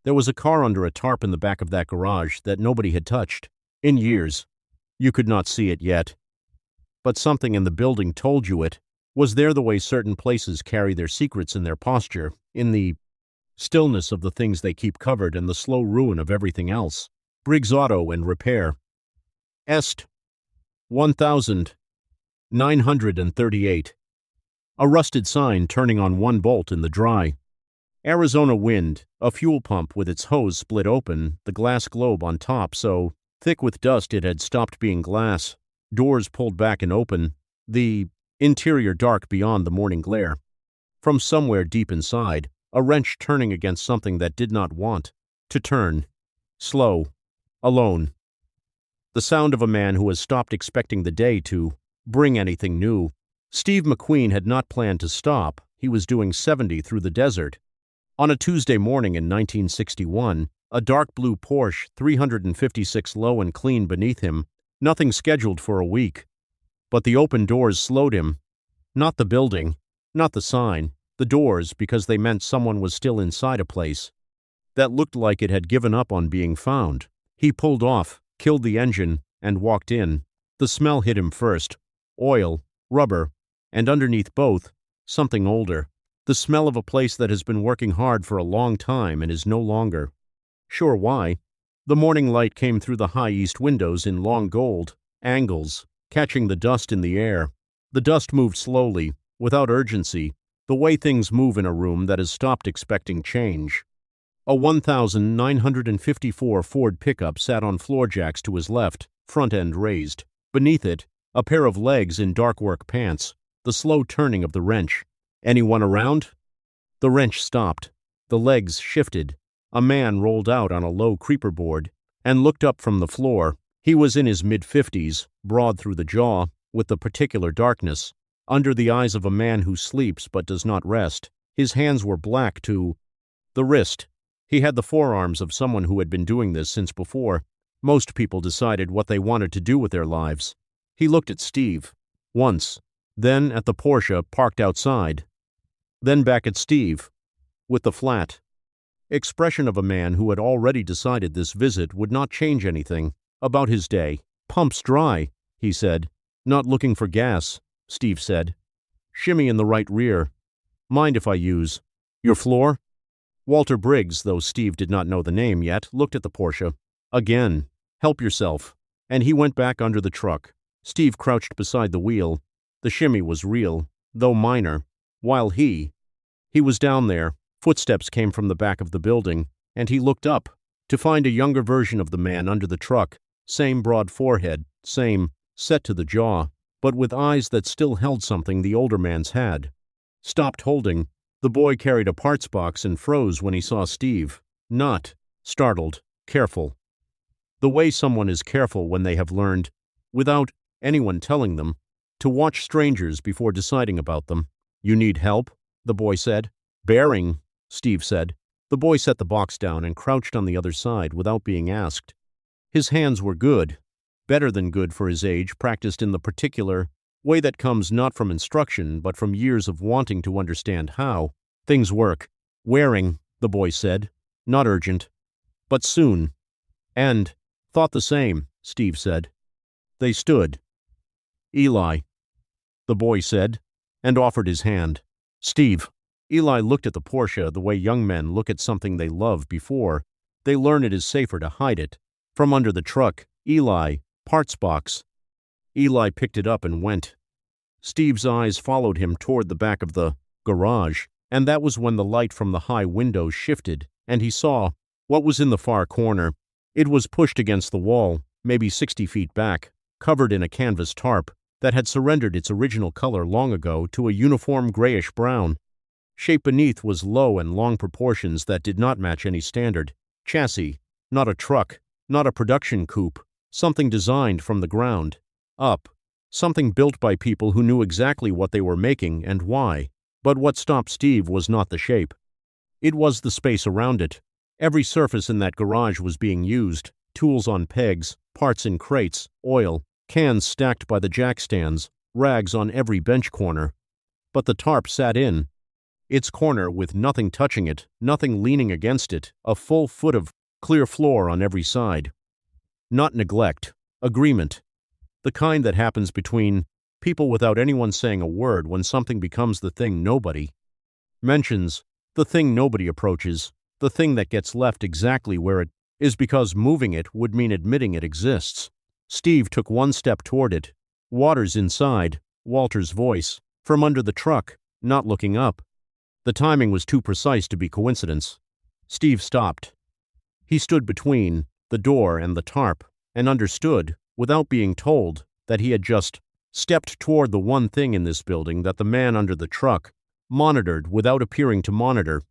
There was a car under a tarp in the back of that garage that nobody had touched in years. You could not see it yet, but something in the building told you it was there, the way certain places carry their secrets in their posture, in the stillness of the things they keep covered and the slow ruin of everything else. Briggs Auto and Repair. Est. 1938. A rusted sign turning on one bolt in the dry Arizona wind, a fuel pump with its hose split open, the glass globe on top so thick with dust it had stopped being glass, doors pulled back and open, the interior dark beyond the morning glare. From somewhere deep inside, a wrench turning against something that did not want to turn. Slow. Alone. The sound of a man who has stopped expecting the day to bring anything new. Steve McQueen had not planned to stop. He was doing 70 through the desert. On a Tuesday morning in 1961, a dark blue Porsche 356 low and clean beneath him, nothing scheduled for a week. But the open doors slowed him. Not the building, not the sign, the doors, because they meant someone was still inside a place that looked like it had given up on being found. He pulled off, killed the engine, and walked in. The smell hit him first. Oil, rubber, and underneath both, something older. The smell of a place that has been working hard for a long time and is no longer. Sure why. The morning light came through the high east windows in long gold angles, catching the dust in the air. The dust moved slowly, without urgency, the way things move in a room that has stopped expecting change. A 1954 Ford pickup sat on floor jacks to his left, front end raised. Beneath it, a pair of legs in dark work pants, the slow turning of the wrench. Anyone around? The wrench stopped. The legs shifted. A man rolled out on a low creeper board and looked up from the floor. He was in his mid-50s, broad through the jaw, with the particular darkness, under the eyes of a man who sleeps but does not rest. His hands were black to the wrist. He had the forearms of someone who had been doing this since before most people decided what they wanted to do with their lives. He looked at Steve. Once. Then at the Porsche parked outside. Then back at Steve. With the flat expression of a man who had already decided this visit would not change anything about his day. Pump's dry, he said. Not looking for gas, Steve said. Shimmy in the right rear. Mind if I use your floor? Walter Briggs, though Steve did not know the name yet, looked at the Porsche. Again. Help yourself. And he went back under the truck. Steve crouched beside the wheel. The shimmy was real, though minor. While he was down there, footsteps came from the back of the building, and he looked up to find a younger version of the man under the truck, same broad forehead, same set to the jaw, but with eyes that still held something the older man's had. Stopped holding. The boy carried a parts box and froze when he saw Steve. Not startled, careful. The way someone is careful when they have learned, without anyone telling them, to watch strangers before deciding about them. You need help? The boy said. Bearing, Steve said. The boy set the box down and crouched on the other side without being asked. His hands were good, better than good for his age, practiced in the particular way that comes not from instruction but from years of wanting to understand how things work. Wearing, the boy said. Not urgent. But soon. And thought the same, Steve said. They stood. Eli, the boy said, and offered his hand. Steve. Eli looked at the Porsche the way young men look at something they love before they learn it is safer to hide it. From under the truck, Eli, parts box. Eli picked it up and went. Steve's eyes followed him toward the back of the garage, and that was when the light from the high window shifted, and he saw what was in the far corner. It was pushed against the wall, maybe 60 feet back, covered in a canvas tarp that had surrendered its original color long ago to a uniform grayish-brown. Shape beneath was low and long proportions that did not match any standard chassis, not a truck, not a production coupe, something designed from the ground up, something built by people who knew exactly what they were making and why. But what stopped Steve was not the shape. It was the space around it. Every surface in that garage was being used, tools on pegs, parts in crates, oil, cans stacked by the jack stands, rags on every bench corner. But the tarp sat in. its corner with nothing touching it, nothing leaning against it, a full foot of clear floor on every side. Not neglect, agreement. The kind that happens between people without anyone saying a word when something becomes the thing nobody mentions, the thing nobody approaches, the thing that gets left exactly where it is because moving it would mean admitting it exists. Steve took one step toward it. Waters inside, Walter's voice, from under the truck, not looking up. The timing was too precise to be coincidence. Steve stopped. He stood between the door and the tarp, and understood, without being told, that he had just stepped toward the one thing in this building that the man under the truck monitored without appearing to monitor.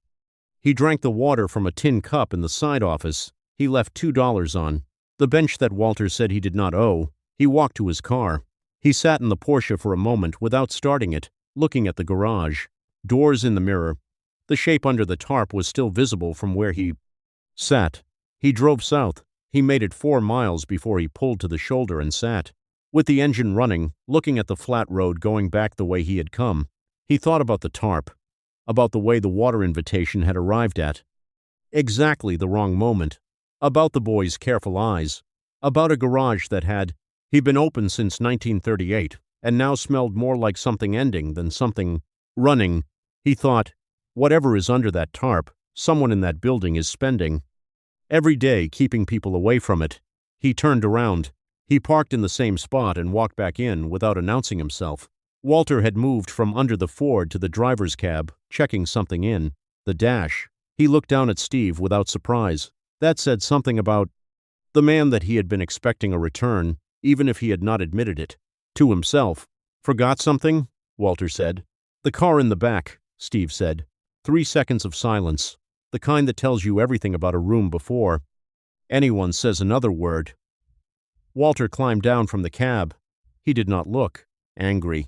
He drank the water from a tin cup in the side office. He left $2 on the bench that Walter said he did not owe. He walked to his car. He sat in the Porsche for a moment without starting it, looking at the garage. Doors in the mirror. The shape under the tarp was still visible from where he sat. He drove south. He made it 4 miles before he pulled to the shoulder and sat. With the engine running, looking at the flat road going back the way he had come, he thought about the tarp, about the way the water invitation had arrived at exactly the wrong moment, about the boy's careful eyes, about a garage that had been open since 1938 and now smelled more like something ending than something running. He thought, whatever is under that tarp, someone in that building is spending every day keeping people away from it. He turned around. He parked in the same spot and walked back in without announcing himself. Walter had moved from under the Ford to the driver's cab, checking something in the dash. He looked down at Steve without surprise. That said something about the man that he had been expecting a return, even if he had not admitted it to himself. Forgot something? Walter said. The car in the back, Steve said. 3 seconds of silence, the kind that tells you everything about a room before anyone says another word. Walter climbed down from the cab. He did not look angry.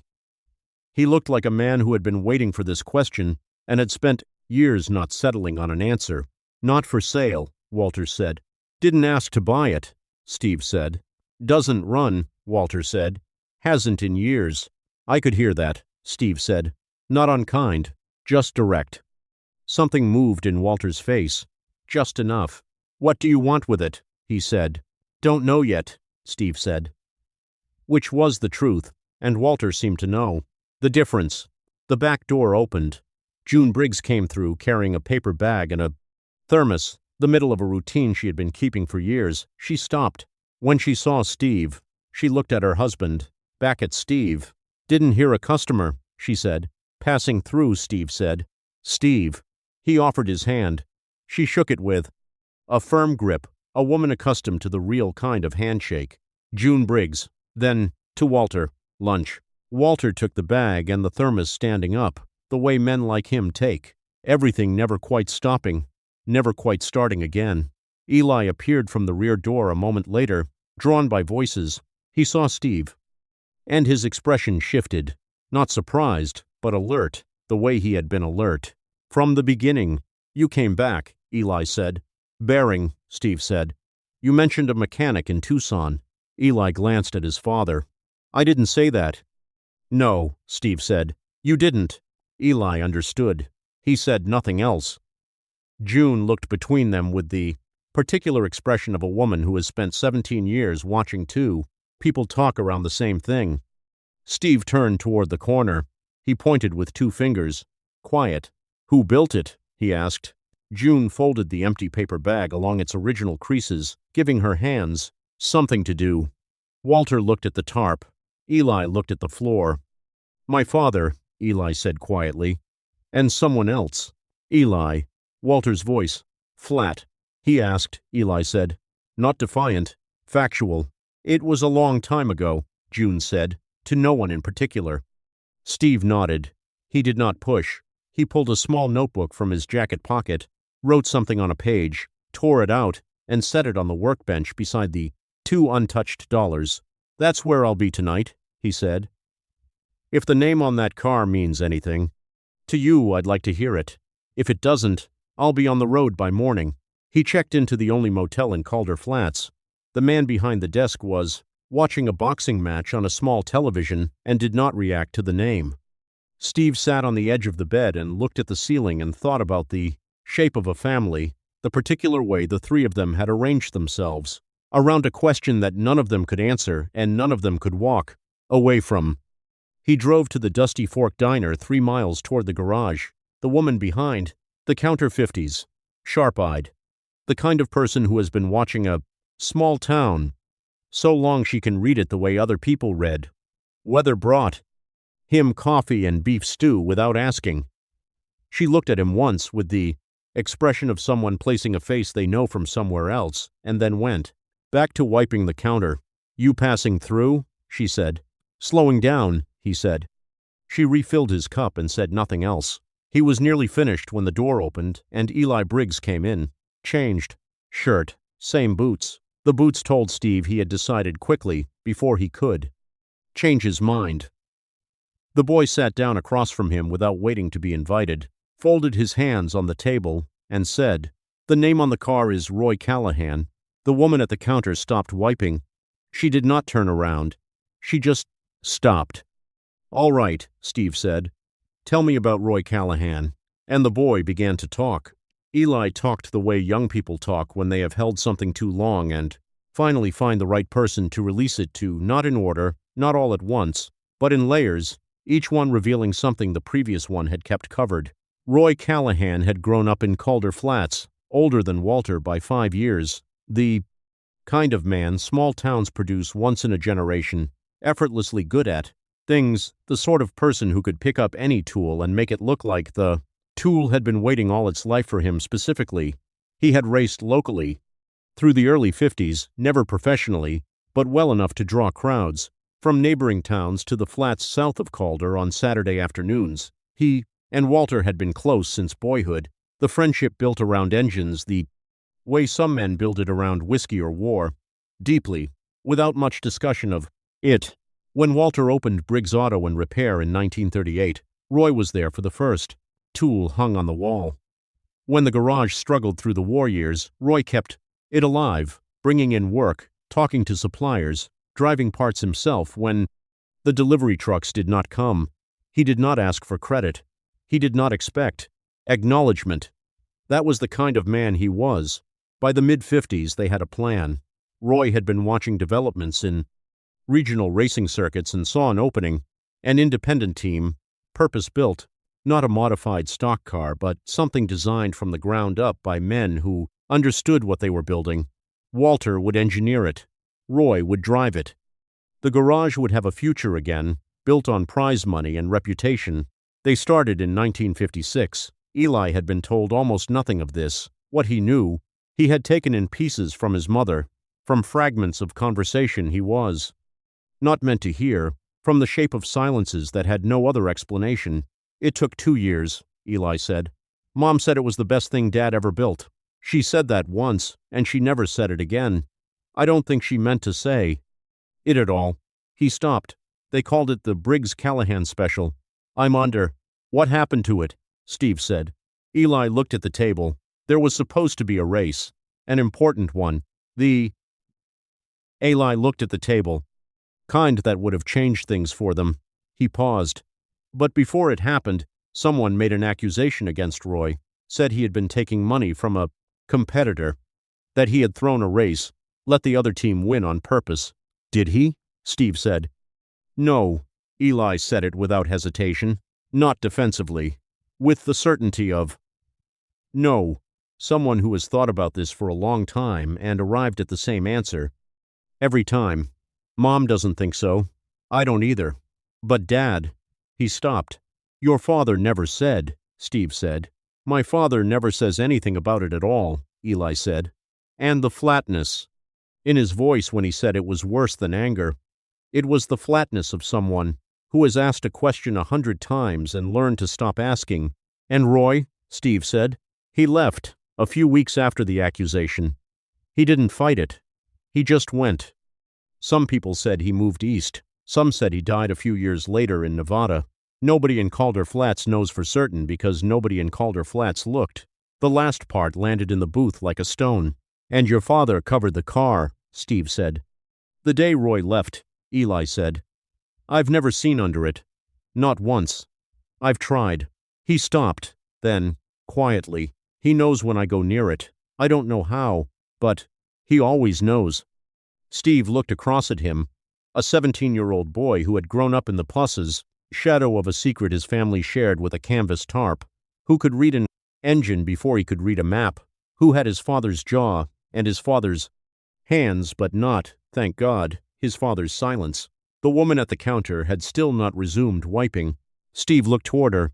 He looked like a man who had been waiting for this question and had spent years not settling on an answer. Not for sale, Walter said. Didn't ask to buy it, Steve said. Doesn't run, Walter said. Hasn't in years. I could hear that, Steve said. Not unkind, just direct. Something moved in Walter's face. Just enough. What do you want with it? He said. Don't know yet, Steve said. Which was the truth, and Walter seemed to know the difference. The back door opened. June Briggs came through carrying a paper bag and a thermos, the middle of a routine she had been keeping for years. She stopped. When she saw Steve, she looked at her husband, back at Steve. Didn't hear a customer, she said. Passing through, Steve said. Steve. He offered his hand. She shook it with a firm grip, a woman accustomed to the real kind of handshake. June Briggs. Then, to Walter, lunch. Walter took the bag and the thermos standing up, the way men like him take. Everything never quite stopping, never quite starting again. Eli appeared from the rear door a moment later, drawn by voices. He saw Steve, and his expression shifted. Not surprised, but alert, the way he had been alert. From the beginning. You came back, Eli said. Bearing, Steve said. You mentioned a mechanic in Tucson. Eli glanced at his father. I didn't say that. No, Steve said. You didn't. Eli understood. He said nothing else. June looked between them with the particular expression of a woman who has spent 17 years watching two people talk around the same thing. Steve turned toward the corner. He pointed with 2 fingers. Quiet. Who built it? He asked. June folded the empty paper bag along its original creases, giving her hands something to do. Walter looked at the tarp. Eli looked at the floor. My father, Eli said quietly. And someone else. Eli. Walter's voice. Flat. He asked, Eli said. Not defiant. Factual. It was a long time ago, June said, to no one in particular. Steve nodded. He did not push. He pulled a small notebook from his jacket pocket, wrote something on a page, tore it out, and set it on the workbench beside the 2 untouched dollars. That's where I'll be tonight, he said. If the name on that car means anything, to you I'd like to hear it. If it doesn't, I'll be on the road by morning. He checked into the only motel in Calder Flats. The man behind the desk was watching a boxing match on a small television and did not react to the name. Steve sat on the edge of the bed and looked at the ceiling and thought about the shape of a family, the particular way the three of them had arranged themselves, around a question that none of them could answer and none of them could walk away from. He drove to the Dusty Fork Diner 3 miles toward the garage, the woman behind, the counter 50s, sharp-eyed, the kind of person who has been watching a small town so long she can read it the way other people read. Weather brought him coffee and beef stew without asking. She looked at him once with the expression of someone placing a face they know from somewhere else, and then went back to wiping the counter. "You passing through?" she said. "Slowing down," he said. She refilled his cup and said nothing else. He was nearly finished when the door opened and Eli Briggs came in. Changed. Shirt. Same boots. The boots told Steve he had decided quickly, before he could change his mind. The boy sat down across from him without waiting to be invited, folded his hands on the table, and said, "The name on the car is Roy Callahan." The woman at the counter stopped wiping. She did not turn around. She just stopped. "All right," Steve said. "Tell me about Roy Callahan." And the boy began to talk. Eli talked the way young people talk when they have held something too long and finally find the right person to release it to, not in order, not all at once, but in layers, each one revealing something the previous one had kept covered. Roy Callahan had grown up in Calder Flats, older than Walter by 5 years, the kind of man small towns produce once in a generation, effortlessly good at things, the sort of person who could pick up any tool and make it look like the tool had been waiting all its life for him specifically. He had raced locally through the early 50s, never professionally, but well enough to draw crowds, from neighboring towns to the flats south of Calder on Saturday afternoons. He and Walter had been close since boyhood, the friendship built around engines, the way some men build it around whiskey or war, deeply, without much discussion of it. When Walter opened Briggs Auto and Repair in 1938, Roy was there for the first tool hung on the wall. When the garage struggled through the war years, Roy kept it alive, bringing in work, talking to suppliers, driving parts himself when the delivery trucks did not come. He did not ask for credit. He did not expect acknowledgement. That was the kind of man he was. By the mid-50s, they had a plan. Roy had been watching developments in regional racing circuits and saw an opening, an independent team, purpose-built, not a modified stock car, but something designed from the ground up by men who understood what they were building. Walter would engineer it. Roy would drive it. The garage would have a future again, built on prize money and reputation. They started in 1956. Eli had been told almost nothing of this. What he knew, he had taken in pieces from his mother, from fragments of conversation he was not meant to hear, from the shape of silences that had no other explanation. "It took 2 years, Eli said. "Mom said it was the best thing Dad ever built. She said that once, and she never said it again. I don't think she meant to say it at all." He stopped. "They called it the Briggs Callahan Special. I'm under." "What happened to it?" Steve said. Eli looked at the table. There was supposed to be a race, an important one. Eli looked at the table. Kind that would have changed things for them. He paused. But before it happened, someone made an accusation against Roy, said he had been taking money from a competitor, that he had thrown a race, let the other team win on purpose. "Did he?" Steve said. "No." Eli said it without hesitation, not defensively, with the certainty of no. Someone who has thought about this for a long time and arrived at the same answer. Every time. "Mom doesn't think so. I don't either. But Dad..." He stopped. "Your father never said," Steve said. "My father never says anything about it at all," Eli said. And the flatness in his voice when he said it was worse than anger. It was the flatness of someone who has asked a question 100 times and learned to stop asking. "And Roy," Steve said, "he left a few weeks after the accusation. He didn't fight it. He just went. Some people said he moved east. Some said he died a few years later in Nevada. Nobody in Calder Flats knows for certain because nobody in Calder Flats looked. The last part landed in the booth like a stone. And your father covered the car," Steve said. "The day Roy left," Eli said. "I've never seen under it. Not once." I've tried. He stopped. Then, quietly, he knows when I go near it. I don't know how, but he always knows. Steve looked across at him, a 17-year-old boy who had grown up in the Pluses, shadow of a secret his family shared with a canvas tarp, who could read an engine before he could read a map, who had his father's jaw and his father's hands but not, thank God, his father's silence. The woman at the counter had still not resumed wiping. Steve looked toward her.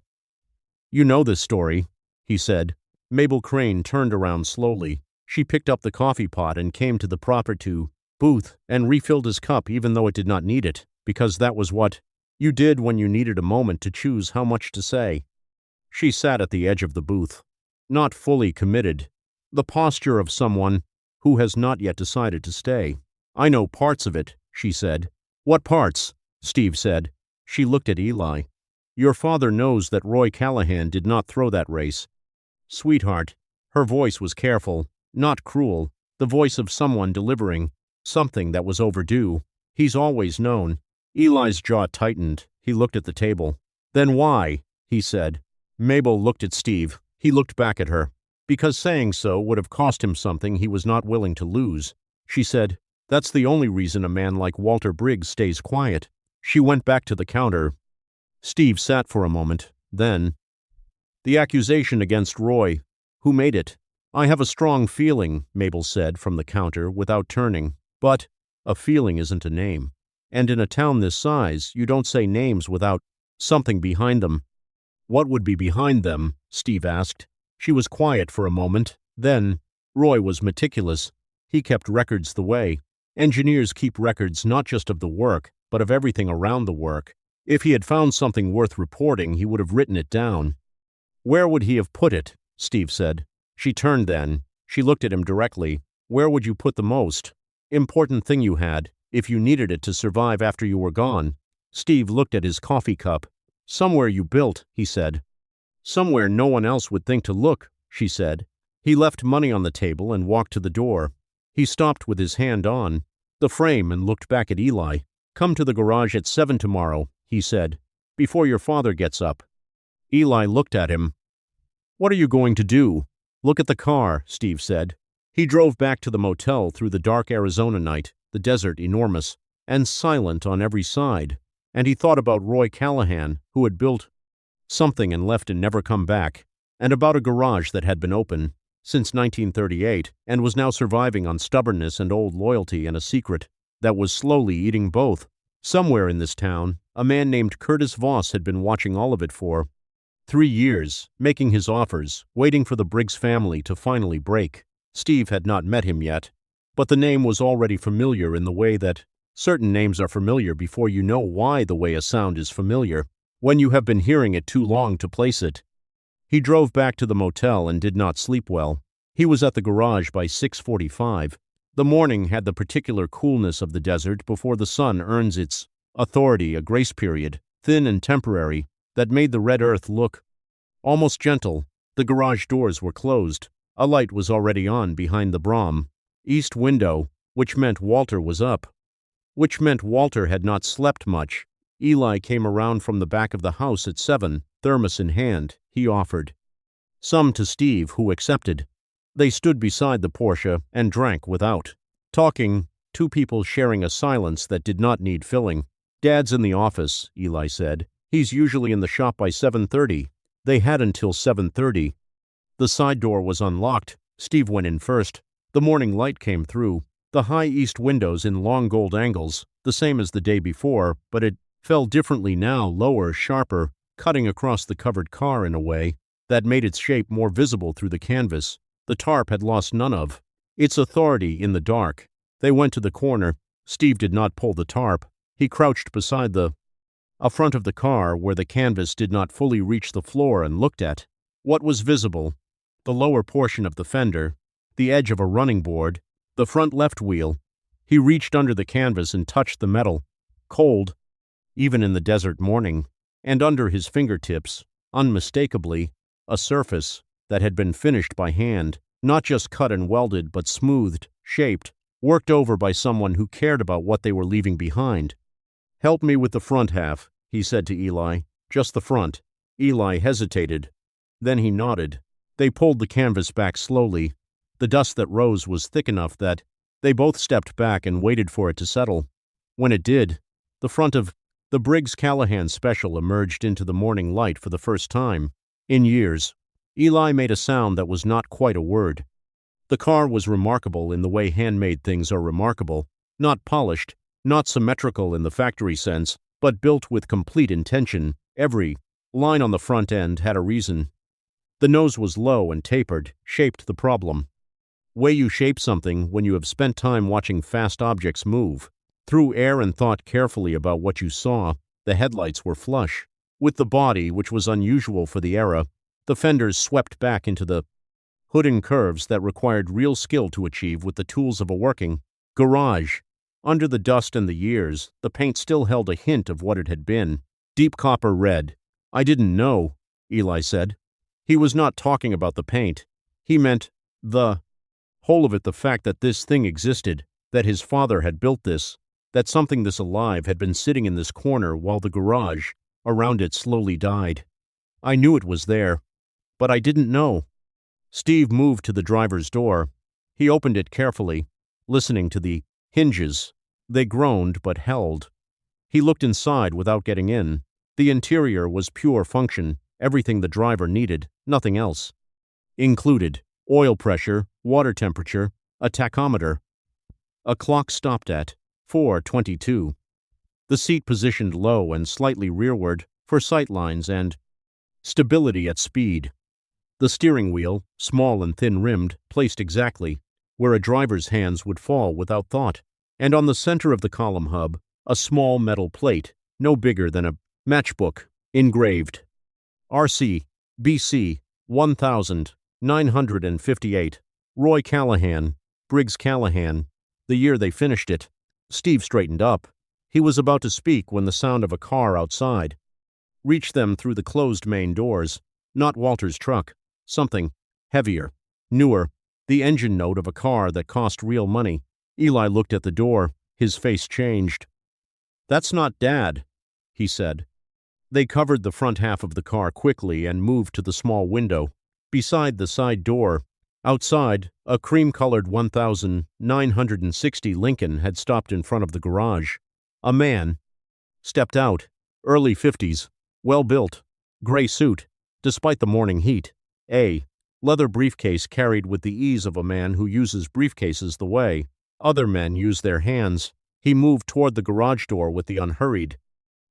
"You know this story," he said. Mabel Crane turned around slowly. She picked up the coffee pot and came to the proper-to booth and refilled his cup even though it did not need it, because that was what you did when you needed a moment to choose how much to say. She sat at the edge of the booth, not fully committed, the posture of someone who has not yet decided to stay. "I know parts of it," she said. "What parts?" Steve said. She looked at Eli. "Your father knows that Roy Callahan did not throw that race." "Sweetheart," her voice was careful, not cruel, the voice of someone delivering something that was overdue. "He's always known." Eli's jaw tightened. He looked at the table. "Then why?" he said. Mabel looked at Steve. He looked back at her. "Because saying so would have cost him something he was not willing to lose," she said. "That's the only reason a man like Walter Briggs stays quiet." She went back to the counter. Steve sat for a moment. Then, "The accusation against Roy. Who made it?" "I have a strong feeling," Mabel said from the counter without turning. "But a feeling isn't a name. And in a town this size, you don't say names without something behind them." "What would be behind them?" Steve asked. She was quiet for a moment. Then, "Roy was meticulous. He kept records the way engineers keep records not just of the work, but of everything around the work. If he had found something worth reporting, he would have written it down." "Where would he have put it?" Steve said. She turned then. She looked at him directly. "Where would you put the most important thing you had, if you needed it to survive after you were gone?" Steve looked at his coffee cup. "Somewhere you built," he said. "Somewhere no one else would think to look," she said. He left money on the table and walked to the door. He stopped with his hand on the frame and looked back at Eli. "Come to the garage at 7 tomorrow," he said, "before your father gets up." Eli looked at him. "What are you going to do?" "Look at the car," Steve said. He drove back to the motel through the dark Arizona night, the desert enormous and silent on every side, and he thought about Roy Callahan, who had built something and left and never come back, and about a garage that had been open since 1938 and was now surviving on stubbornness and old loyalty and a secret that was slowly eating both. Somewhere in this town, a man named Curtis Voss had been watching all of it for 3 years, making his offers, waiting for the Briggs family to finally break. Steve had not met him yet, but the name was already familiar in the way that certain names are familiar before you know why the way a sound is familiar, when you have been hearing it too long to place it. He drove back to the motel and did not sleep well. He was at the garage by 6:45. The morning had the particular coolness of the desert before the sun earns its authority, a grace period, thin and temporary, that made the red earth look almost gentle. The garage doors were closed. A light was already on behind the Brom east window, which meant Walter was up. Which meant Walter had not slept much. Eli came around from the back of the house at 7, thermos in hand. He offered some to Steve, who accepted. They stood beside the Porsche and drank without talking, two people sharing a silence that did not need filling. "Dad's in the office," Eli said. "He's usually in the shop by 7:30. They had until 7:30. The side door was unlocked. Steve went in first. The morning light came through. The high east windows in long gold angles, the same as the day before, but it fell differently now, lower, sharper, cutting across the covered car in a way that made its shape more visible through the canvas. The tarp had lost none of its authority in the dark. They went to the corner. Steve did not pull the tarp. He crouched beside the front of the car where the canvas did not fully reach the floor and looked at what was visible: the lower portion of the fender, the edge of a running board, the front left wheel. He reached under the canvas and touched the metal, cold, even in the desert morning, and under his fingertips, unmistakably, a surface that had been finished by hand, not just cut and welded, but smoothed, shaped, worked over by someone who cared about what they were leaving behind. "Help me with the front half," he said to Eli. "Just the front." Eli hesitated. Then he nodded. They pulled the canvas back slowly. The dust that rose was thick enough that they both stepped back and waited for it to settle. When it did, the front of the Briggs Callahan Special emerged into the morning light for the first time in years. Eli made a sound that was not quite a word. The car was remarkable in the way handmade things are remarkable, not polished, not symmetrical in the factory sense, but built with complete intention. Every line on the front end had a reason. The nose was low and tapered, shaped the problem. Way you shape something when you have spent time watching fast objects move. Through air and thought carefully about what you saw, the headlights were flush. With the body, which was unusual for the era, the fenders swept back into the hood in curves that required real skill to achieve with the tools of a working garage. Under the dust and the years, the paint still held a hint of what it had been. Deep copper red. I didn't know, Eli said. He was not talking about the paint. He meant the whole of it, the fact that this thing existed, that his father had built this, that something this alive had been sitting in this corner while the garage around it slowly died. I knew it was there, but I didn't know. Steve moved to the driver's door. He opened it carefully, listening to the hinges. They groaned but held. He looked inside without getting in. The interior was pure function, everything the driver needed, nothing else. Included oil pressure, water temperature, a tachometer. A clock stopped at 4:22. The seat positioned low and slightly rearward for sightlines and stability at speed. The steering wheel, small and thin-rimmed, placed exactly where a driver's hands would fall without thought. And on the center of the column hub, a small metal plate, no bigger than a matchbook, engraved. RC, BC, 1958. Roy Callahan, Briggs Callahan. The year they finished it. Steve straightened up. He was about to speak when the sound of a car outside reached them through the closed main doors. Not Walter's truck. Something heavier, newer, the engine note of a car that cost real money. Eli looked at the door. His face changed. "That's not Dad," he said. They covered the front half of the car quickly and moved to the small window beside the side door. Outside, a cream-colored 1960 Lincoln had stopped in front of the garage. A man stepped out, early 50s, well-built, gray suit, despite the morning heat. A leather briefcase carried with the ease of a man who uses briefcases the way other men use their hands. He moved toward the garage door with the unhurried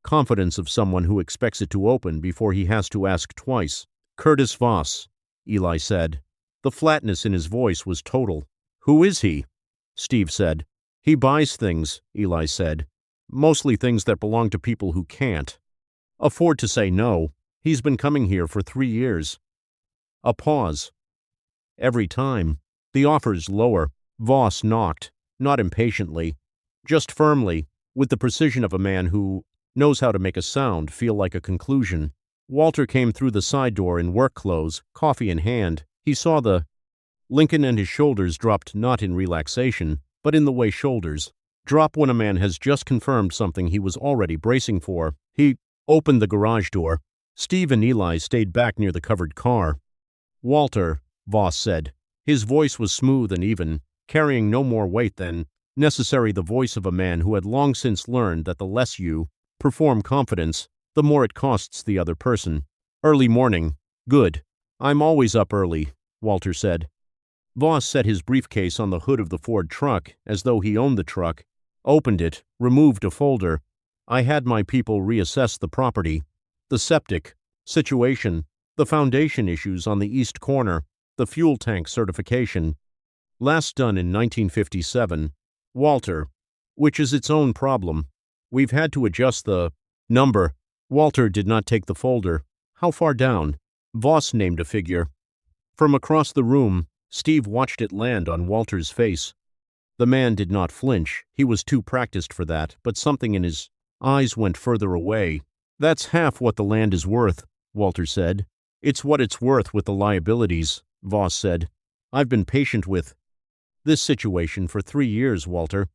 confidence of someone who expects it to open before he has to ask twice. "Curtis Voss," Eli said. The flatness in his voice was total. "Who is he?" Steve said. "He buys things," Eli said. "Mostly things that belong to people who can't afford to say no. He's been coming here for 3 years. A pause. Every time. The offer's lower. Voss knocked, not impatiently, just firmly, with the precision of a man who knows how to make a sound feel like a conclusion. Walter came through the side door in work clothes, coffee in hand. He saw the Lincoln and his shoulders dropped not in relaxation, but in the way shoulders drop when a man has just confirmed something he was already bracing for. He opened the garage door. Steve and Eli stayed back near the covered car. "Walter," Voss said. His voice was smooth and even, carrying no more weight than necessary, the voice of a man who had long since learned that the less you perform confidence, the more it costs the other person. "Early morning. Good. I'm always up early," Walter said. Voss set his briefcase on the hood of the Ford truck as though he owned the truck, opened it, removed a folder. "I had my people reassess the property, the septic situation, the foundation issues on the east corner, the fuel tank certification. Last done in 1957. Walter, which is its own problem. We've had to adjust the number." Walter did not take the folder. "How far down?" Voss named a figure. From across the room, Steve watched it land on Walter's face. The man did not flinch. He was too practiced for that, but something in his eyes went further away. "That's half what the land is worth," Walter said. "It's what it's worth with the liabilities," Voss said. "I've been patient with this situation for 3 years, Walter.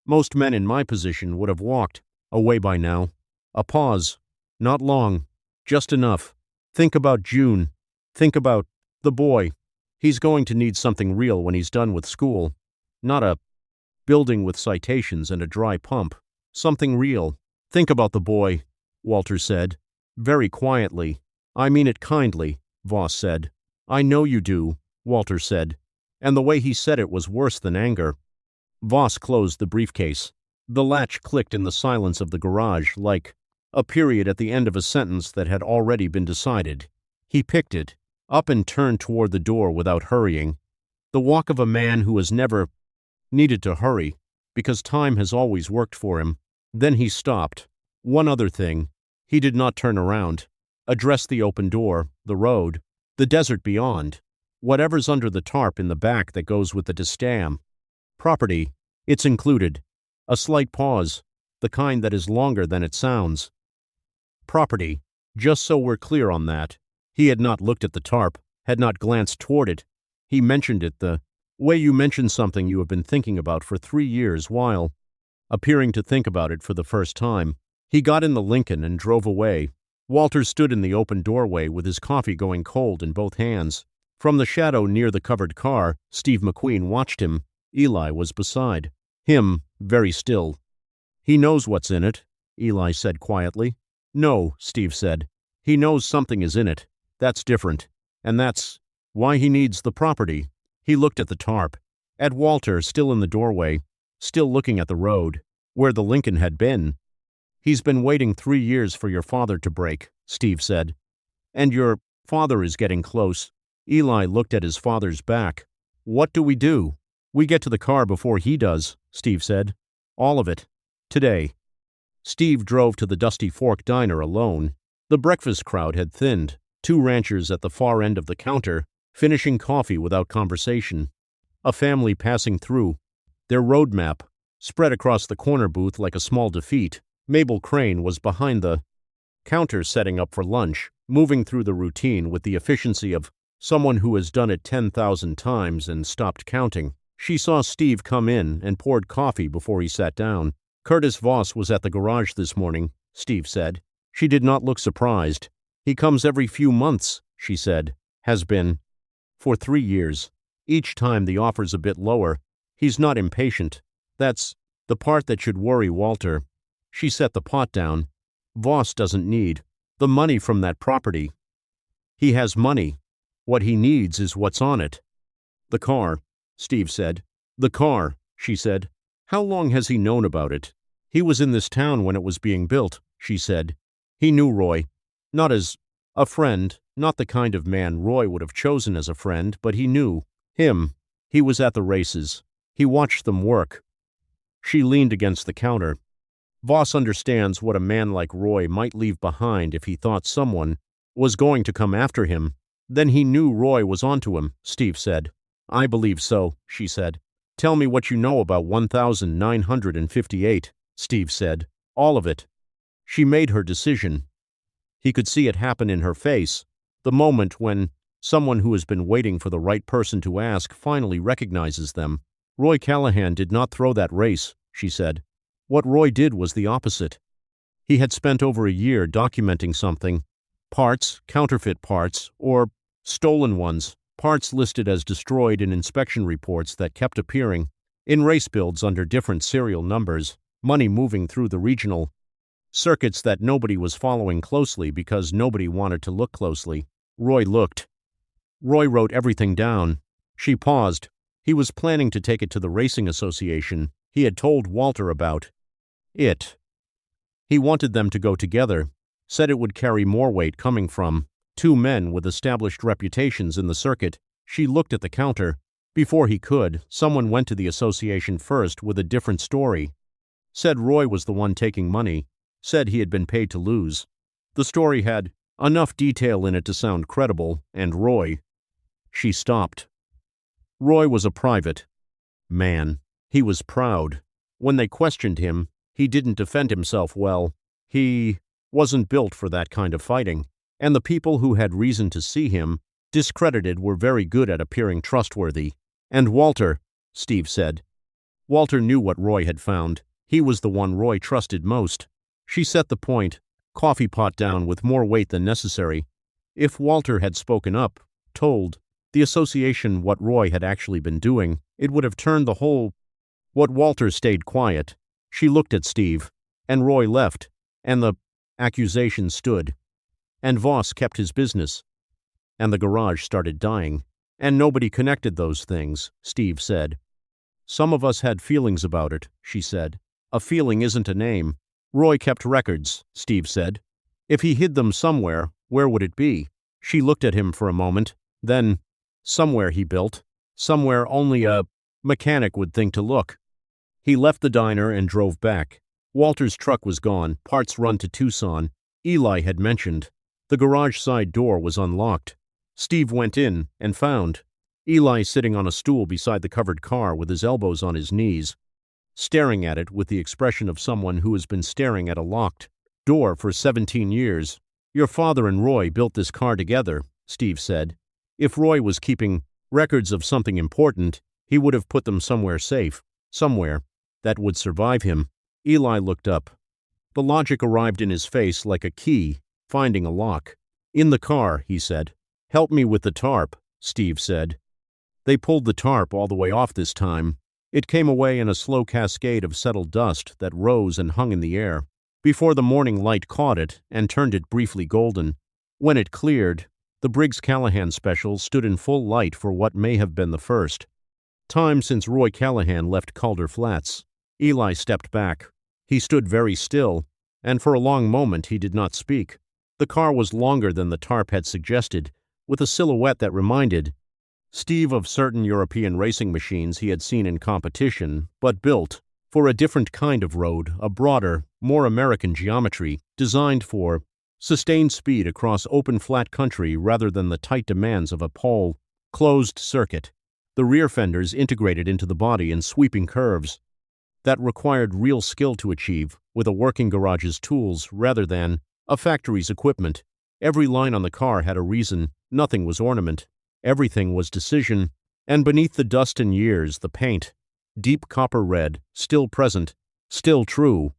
Most men in my position would have walked away by now." A pause. "Not long. Just enough." Think about June. Think about the boy. He's going to need something real when he's done with school. Not a building with citations and a dry pump. Something real. Think about the boy, Walter said. Very quietly. I mean it kindly, Voss said. I know you do, Walter said. And the way he said it was worse than anger. Voss closed the briefcase. The latch clicked in the silence of the garage like a period at the end of a sentence that had already been decided. He picked it up and turned toward the door without hurrying. The walk of a man who has never needed to hurry, because time has always worked for him. Then he stopped. One other thing. He did not turn around. Address the open door, the road, the desert beyond, whatever's under the tarp in the back that goes with the destam. Property. It's included. A slight pause, the kind that is longer than it sounds. Property. Just so we're clear on that. He had not looked at the tarp, had not glanced toward it. He mentioned it the way you mention something you have been thinking about for 3 years while appearing to think about it for the first time. He got in the Lincoln and drove away. Walter stood in the open doorway with his coffee going cold in both hands. From the shadow near the covered car, Steve McQueen watched him. Eli was beside him, very still. He knows what's in it, Eli said quietly. No, Steve said. He knows something is in it. That's different. And that's why he needs the property. He looked at the tarp, at Walter still in the doorway, still looking at the road, where the Lincoln had been. He's been waiting 3 years for your father to break, Steve said. And your father is getting close. Eli looked at his father's back. What do? We get to the car before he does, Steve said. All of it. Today. Steve drove to the Dusty Fork Diner alone. The breakfast crowd had thinned. 2 ranchers at the far end of the counter, finishing coffee without conversation. A family passing through. Their road map spread across the corner booth like a small defeat. Mabel Crane was behind the counter setting up for lunch, moving through the routine with the efficiency of someone who has done it 10,000 times and stopped counting. She saw Steve come in and poured coffee before he sat down. Curtis Voss was at the garage this morning, Steve said. She did not look surprised. He comes every few months, she said. Has been. For 3 years. Each time the offer's a bit lower. He's not impatient. That's the part that should worry Walter. She set the pot down. Voss doesn't need the money from that property. He has money. What he needs is what's on it. The car, Steve said. The car, she said. How long has he known about it? He was in this town when it was being built, she said. He knew Roy. Not as a friend, not the kind of man Roy would have chosen as a friend, but he knew him. He was at the races. He watched them work. She leaned against the counter. Voss understands what a man like Roy might leave behind if he thought someone was going to come after him. Then he knew Roy was onto him, Steve said. I believe so, she said. Tell me what you know about 1958, Steve said. All of it. She made her decision. He could see it happen in her face, the moment when someone who has been waiting for the right person to ask finally recognizes them. Roy Callahan did not throw that race, she said. What Roy did was the opposite. He had spent over a year documenting something. Parts, counterfeit parts, or stolen ones, parts listed as destroyed in inspection reports that kept appearing, in race builds under different serial numbers, money moving through the regional circuits that nobody was following closely because nobody wanted to look closely. Roy looked. Roy wrote everything down. She paused. He was planning to take it to the Racing Association. He had told Walter about it. He wanted them to go together, said it would carry more weight coming from 2 men with established reputations in the circuit. She looked at the counter. Before he could, someone went to the association first with a different story. Said Roy was the one taking money. Said he had been paid to lose. The story had enough detail in it to sound credible, and Roy. She stopped. Roy was a private man. He was proud. When they questioned him, he didn't defend himself well. He wasn't built for that kind of fighting. And the people who had reason to see him discredited were very good at appearing trustworthy. And Walter, Steve said. Walter knew what Roy had found. He was the one Roy trusted most. She set the point, coffee pot down with more weight than necessary. If Walter had spoken up, told the association what Roy had actually been doing, it would have turned the whole. What Walter stayed quiet. She looked at Steve, and Roy left, and the accusation stood. And Voss kept his business. And the garage started dying. And nobody connected those things, Steve said. Some of us had feelings about it, she said. A feeling isn't a name. Roy kept records, Steve said. If he hid them somewhere, where would it be? She looked at him for a moment. Then, somewhere he built. Somewhere only a mechanic would think to look. He left the diner and drove back. Walter's truck was gone, parts run to Tucson. Eli had mentioned. The garage side door was unlocked. Steve went in and found Eli sitting on a stool beside the covered car with his elbows on his knees, staring at it with the expression of someone who has been staring at a locked door for 17 years. Your father and Roy built this car together, Steve said. If Roy was keeping records of something important, he would have put them somewhere safe, somewhere that would survive him. Eli looked up. The logic arrived in his face like a key, finding a lock. In the car, he said. Help me with the tarp, Steve said. They pulled the tarp all the way off this time. It came away in a slow cascade of settled dust that rose and hung in the air, before the morning light caught it and turned it briefly golden. When it cleared, the Briggs Callahan special stood in full light for what may have been the first time since Roy Callahan left Calder Flats. Eli stepped back. He stood very still, and for a long moment he did not speak. The car was longer than the tarp had suggested, with a silhouette that reminded Steve of certain European racing machines he had seen in competition, but built for a different kind of road, a broader, more American geometry, designed for sustained speed across open flat country rather than the tight demands of a closed circuit. The rear fenders integrated into the body in sweeping curves that required real skill to achieve with a working garage's tools rather than a factory's equipment. Every line on the car had a reason. Nothing was ornament. Everything was decision. And beneath the dust and years, the paint, deep copper red, still present, still true.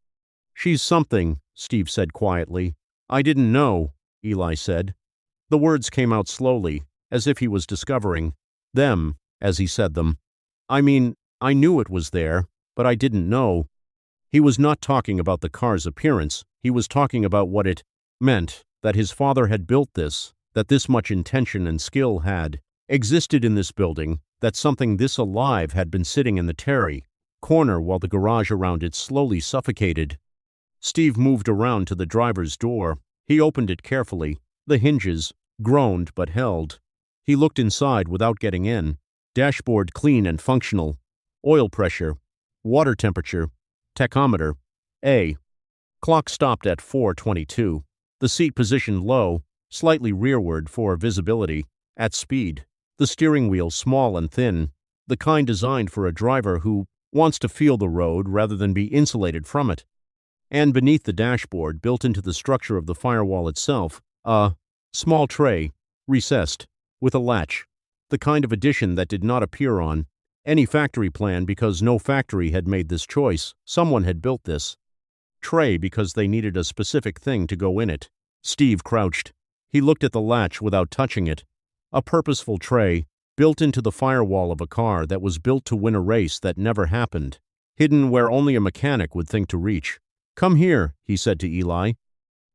She's something, Steve said quietly. I didn't know, Eli said. The words came out slowly, as if he was discovering them as he said them. I mean, I knew it was there, but I didn't know. He was not talking about the car's appearance. He was talking about what it meant, that his father had built this, that this much intention and skill had existed in this building, that something this alive had been sitting in the Terry corner while the garage around it slowly suffocated. Steve moved around to the driver's door. He opened it carefully. The hinges groaned but held. He looked inside without getting in. Dashboard clean and functional. Oil pressure. Water temperature. Tachometer. A. Clock stopped at 4:22. The seat positioned low, slightly rearward for visibility. At speed. The steering wheel small and thin. The kind designed for a driver who wants to feel the road rather than be insulated from it. And beneath the dashboard, built into the structure of the firewall itself, a small tray, recessed, with a latch. The kind of addition that did not appear on any factory plan because no factory had made this choice. Someone had built this tray because they needed a specific thing to go in it. Steve crouched. He looked at the latch without touching it. A purposeful tray, built into the firewall of a car that was built to win a race that never happened, hidden where only a mechanic would think to reach. Come here, he said to Eli.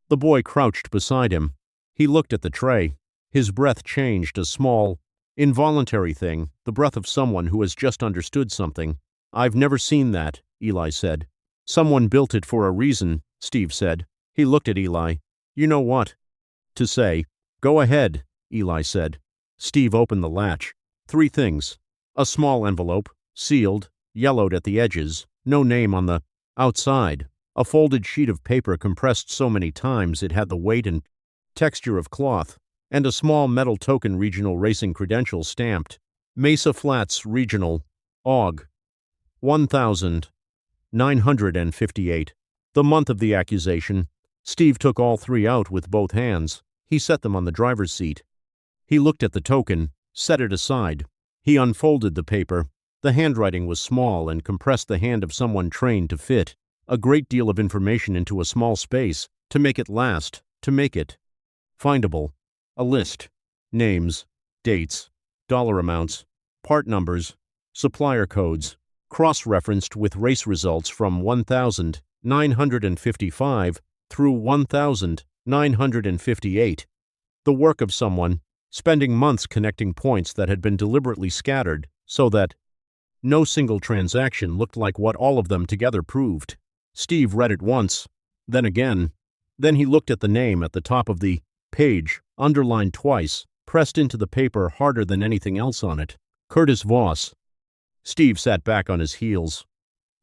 The boy crouched beside him. He looked at the tray. His breath changed, a small, involuntary thing, the breath of someone who has just understood something. I've never seen that, Eli said. Someone built it for a reason, Steve said. He looked at Eli. You know what to say. Go ahead, Eli said. Steve opened the latch. 3 things. A small envelope, sealed, yellowed at the edges, no name on the outside. A folded sheet of paper compressed so many times it had the weight and texture of cloth, and a small metal token regional racing credential stamped. Mesa Flats Regional, AUG, 1958. The month of the accusation. Steve took all 3 out with both hands. He set them on the driver's seat. He looked at the token, set it aside. He unfolded the paper. The handwriting was small and compressed the hand of someone trained to fit a great deal of information into a small space, to make it last, to make it findable. A list. Names, dates, dollar amounts, part numbers, supplier codes, cross-referenced with race results from 1,955 through 1,958. The work of someone, spending months connecting points that had been deliberately scattered so that no single transaction looked like what all of them together proved. Steve read it once, then again. Then he looked at the name at the top of the page, underlined twice, pressed into the paper harder than anything else on it. Curtis Voss. Steve sat back on his heels.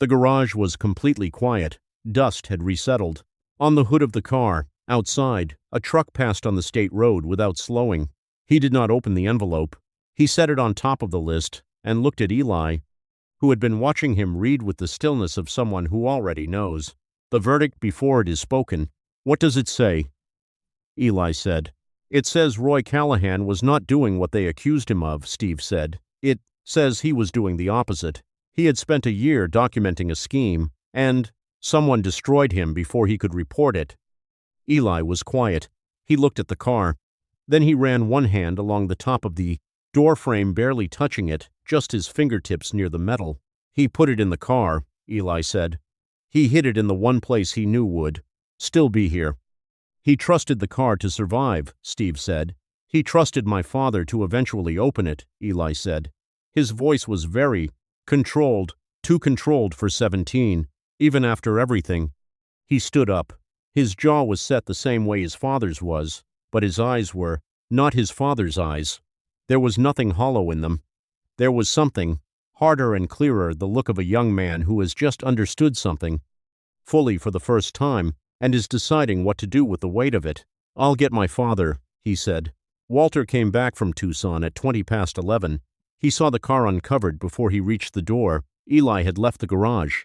The garage was completely quiet. Dust had resettled. On the hood of the car, outside, a truck passed on the state road without slowing. He did not open the envelope. He set it on top of the list and looked at Eli, who had been watching him read with the stillness of someone who already knows. The verdict before it is spoken. What does it say? Eli said. It says Roy Callahan was not doing what they accused him of, Steve said. It says he was doing the opposite. He had spent a year documenting a scheme, and someone destroyed him before he could report it. Eli was quiet. He looked at the car. Then he ran one hand along the top of the door frame, barely touching it, just his fingertips near the metal. He put it in the car, Eli said. He hid it in the one place he knew would still be here. He trusted the car to survive, Steve said. He trusted my father to eventually open it, Eli said. His voice was very controlled, too controlled for 17, even after everything. He stood up. His jaw was set the same way his father's was, but his eyes were not his father's eyes. There was nothing hollow in them. There was something, harder and clearer, the look of a young man who has just understood something fully for the first time and is deciding what to do with the weight of it. I'll get my father, he said. Walter came back from Tucson at 11:20. He saw the car uncovered before he reached the door. Eli had left the garage.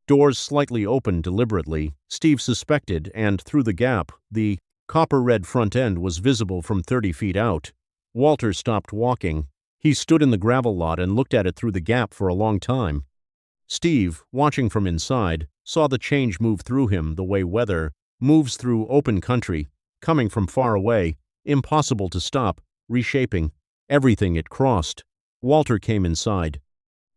Doors slightly opened deliberately, Steve suspected, and through the gap, the copper-red front end was visible from 30 feet out. Walter stopped walking. He stood in the gravel lot and looked at it through the gap for a long time. Steve, watching from inside, saw the change move through him the way weather moves through open country, coming from far away, impossible to stop, reshaping everything it crossed. Walter came inside.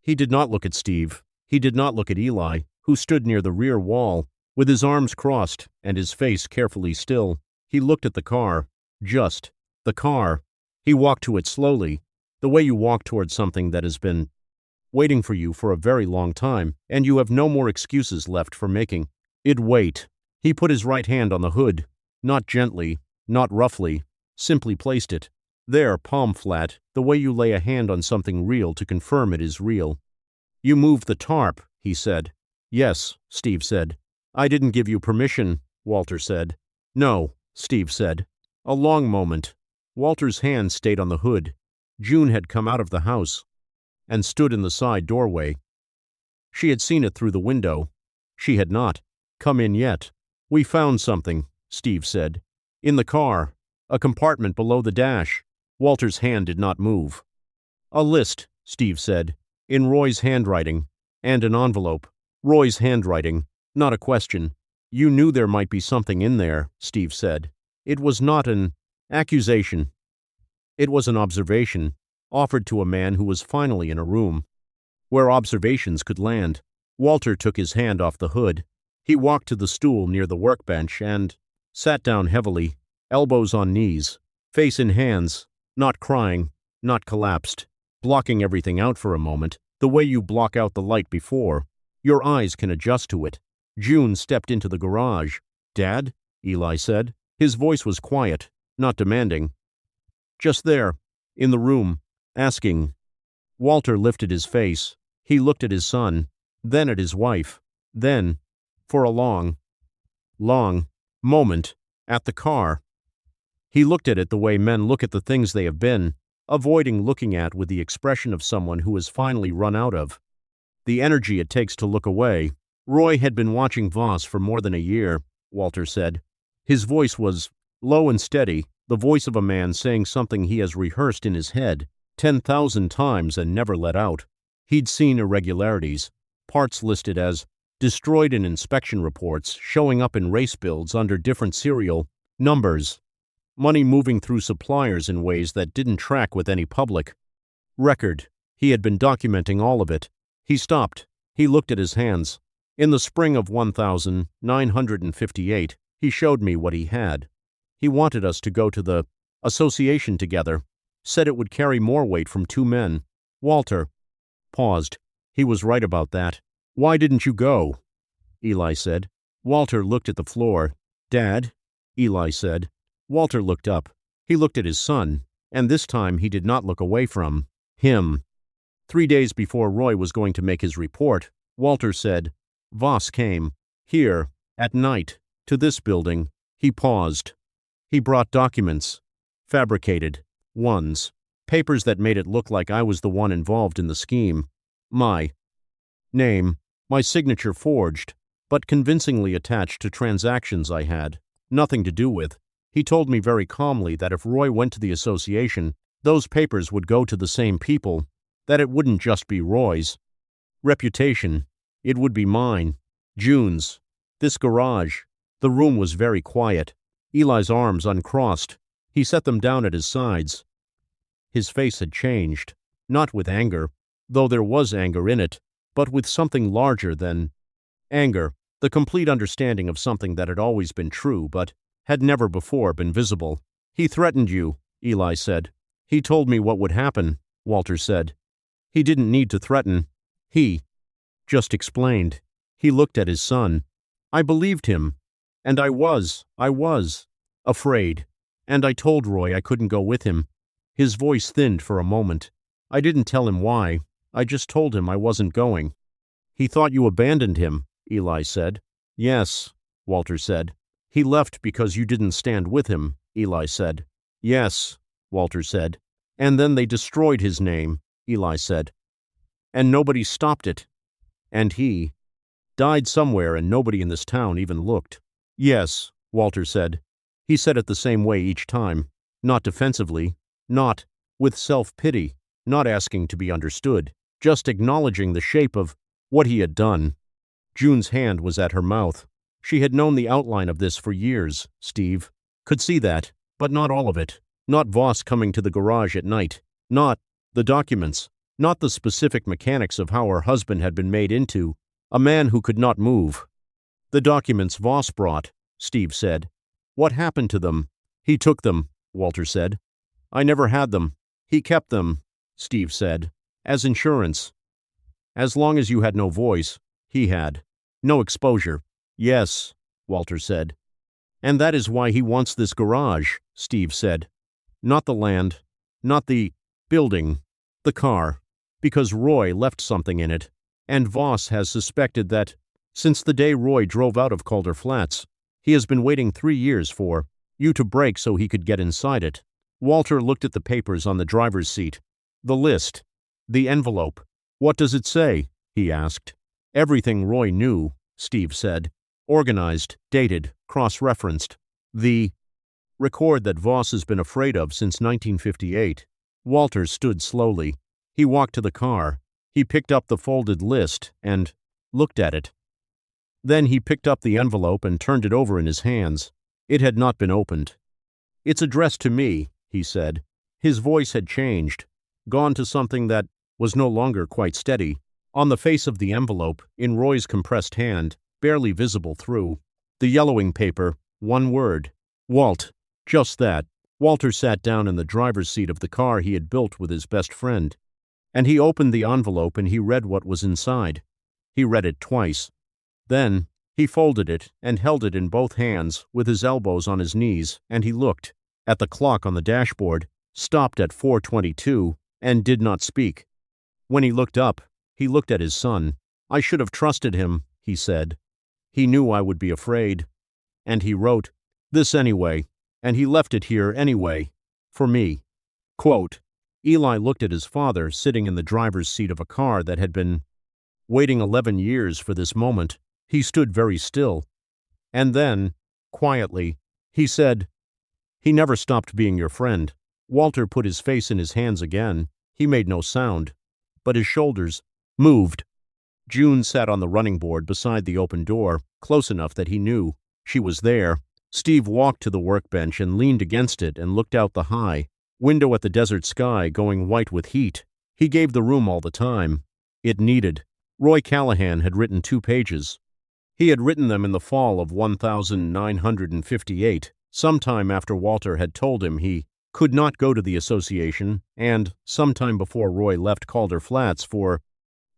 He did not look at Steve. He did not look at Eli, who stood near the rear wall, with his arms crossed and his face carefully still. He looked at the car. Just the car. He walked to it slowly, the way you walk towards something that has been waiting for you for a very long time, and you have no more excuses left for making it wait. He put his right hand on the hood, not gently, not roughly, simply placed it there, palm flat, the way you lay a hand on something real to confirm it is real. You moved the tarp, he said. Yes, Steve said. I didn't give you permission, Walter said. No, Steve said. A long moment. Walter's hand stayed on the hood. June had come out of the house and stood in the side doorway. She had seen it through the window. She had not come in yet. We found something, Steve said. In the car, a compartment below the dash. Walter's hand did not move. A list, Steve said, in Roy's handwriting, and an envelope. Roy's handwriting, not a question. You knew there might be something in there, Steve said. It was not an accusation. It was an observation, offered to a man who was finally in a room where observations could land. Walter took his hand off the hood. He walked to the stool near the workbench and sat down heavily, elbows on knees, face in hands, not crying, not collapsed, blocking everything out for a moment, the way you block out the light before. Your eyes can adjust to it. June stepped into the garage. Dad? Eli said. His voice was quiet, not demanding. Just there, in the room, asking. Walter lifted his face. He looked at his son, then at his wife, then, for a long moment, at the car. He looked at it the way men look at the things they have been, avoiding looking at with the expression of someone who has finally run out of the energy it takes to look away. Roy had been watching Voss for more than a year, Walter said. His voice was low and steady, the voice of a man saying something he has rehearsed in his head 10,000 times and never let out. He'd seen irregularities, parts listed as destroyed in inspection reports, showing up in race builds under different serial numbers. Money moving through suppliers in ways that didn't track with any public record. He had been documenting all of it. He stopped. He looked at his hands. In the spring of 1958, he showed me what he had. He wanted us to go to the association together. Said it would carry more weight from two men. Walter paused. He was right about that. Why didn't you go? Eli said. Walter looked at the floor. Dad? Eli said. Walter looked up. He looked at his son, and this time he did not look away from him. 3 days before Roy was going to make his report, Walter said, Voss came, here, at night, to this building. He paused. He brought documents. Fabricated ones. Papers that made it look like I was the one involved in the scheme. My name, my signature forged, but convincingly attached to transactions I had nothing to do with. He told me very calmly that if Roy went to the association, those papers would go to the same people, that it wouldn't just be Roy's reputation, it would be mine, June's, this garage. The room was very quiet. Eli's arms uncrossed. He set them down at his sides. His face had changed, not with anger, though there was anger in it, but with something larger than anger, the complete understanding of something that had always been true but had never before been visible. He threatened you, Eli said. He told me what would happen, Walter said. He didn't need to threaten. He just explained. He looked at his son. I believed him. And I was afraid. And I told Roy I couldn't go with him. His voice thinned for a moment. I didn't tell him why. I just told him I wasn't going. He thought you abandoned him, Eli said. Yes, Walter said. He left because you didn't stand with him, Eli said. Yes, Walter said. And then they destroyed his name, Eli said. And nobody stopped it. And he died somewhere and nobody in this town even looked. Yes, Walter said. He said it the same way each time, not defensively, not with self-pity, not asking to be understood, just acknowledging the shape of what he had done. June's hand was at her mouth. She had known the outline of this for years, Steve. Could see that, but not all of it. Not Voss coming to the garage at night. Not the documents. Not the specific mechanics of how her husband had been made into a man who could not move. The documents Voss brought, Steve said. What happened to them? He took them, Walter said. I never had them. He kept them, Steve said, as insurance. As long as you had no voice, he had. No exposure. Yes, Walter said. And that is why he wants this garage, Steve said. Not the land, not the building, the car, because Roy left something in it, and Voss has suspected that, since the day Roy drove out of Calder Flats, he has been waiting 3 years for you to break so he could get inside it. Walter looked at the papers on the driver's seat. The list. The envelope. What does it say? He asked. Everything Roy knew, Steve said. Organized, dated, cross-referenced. The record that Voss has been afraid of since 1958. Walter stood slowly. He walked to the car. He picked up the folded list and looked at it. Then he picked up the envelope and turned it over in his hands. It had not been opened. It's addressed to me, he said. His voice had changed, gone to something that was no longer quite steady. On the face of the envelope, in Roy's compressed hand, barely visible through the yellowing paper, one word. Walt. Just that. Walter sat down in the driver's seat of the car he had built with his best friend. And he opened the envelope and he read what was inside. He read it twice. Then, he folded it and held it in both hands with his elbows on his knees, and he looked at the clock on the dashboard, stopped at 4:22, and did not speak. When he looked up, he looked at his son. I should have trusted him, he said. He knew I would be afraid. And he wrote this anyway, and he left it here anyway, for me. Quote, Eli looked at his father sitting in the driver's seat of a car that had been waiting 11 years for this moment. He stood very still. And then, quietly, he said, He never stopped being your friend. Walter put his face in his hands again. He made no sound, but his shoulders moved. June sat on the running board beside the open door, close enough that he knew she was there. Steve walked to the workbench and leaned against it and looked out the high window at the desert sky going white with heat. He gave the room all the time it needed. Roy Callahan had written 2 pages. He had written them in the fall of 1958, sometime after Walter had told him he could not go to the association, and sometime before Roy left Calder Flats for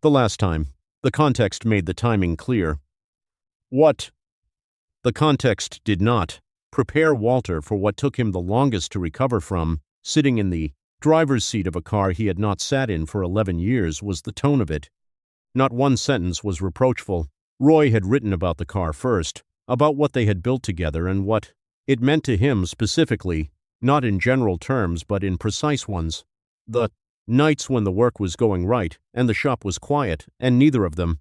the last time. The context made the timing clear. What? The context did not prepare Walter for what took him the longest to recover from. Sitting in the driver's seat of a car he had not sat in for 11 years was the tone of it. Not one sentence was reproachful. Roy had written about the car first, about what they had built together and what it meant to him specifically, not in general terms but in precise ones. The nights when the work was going right and the shop was quiet, and neither of them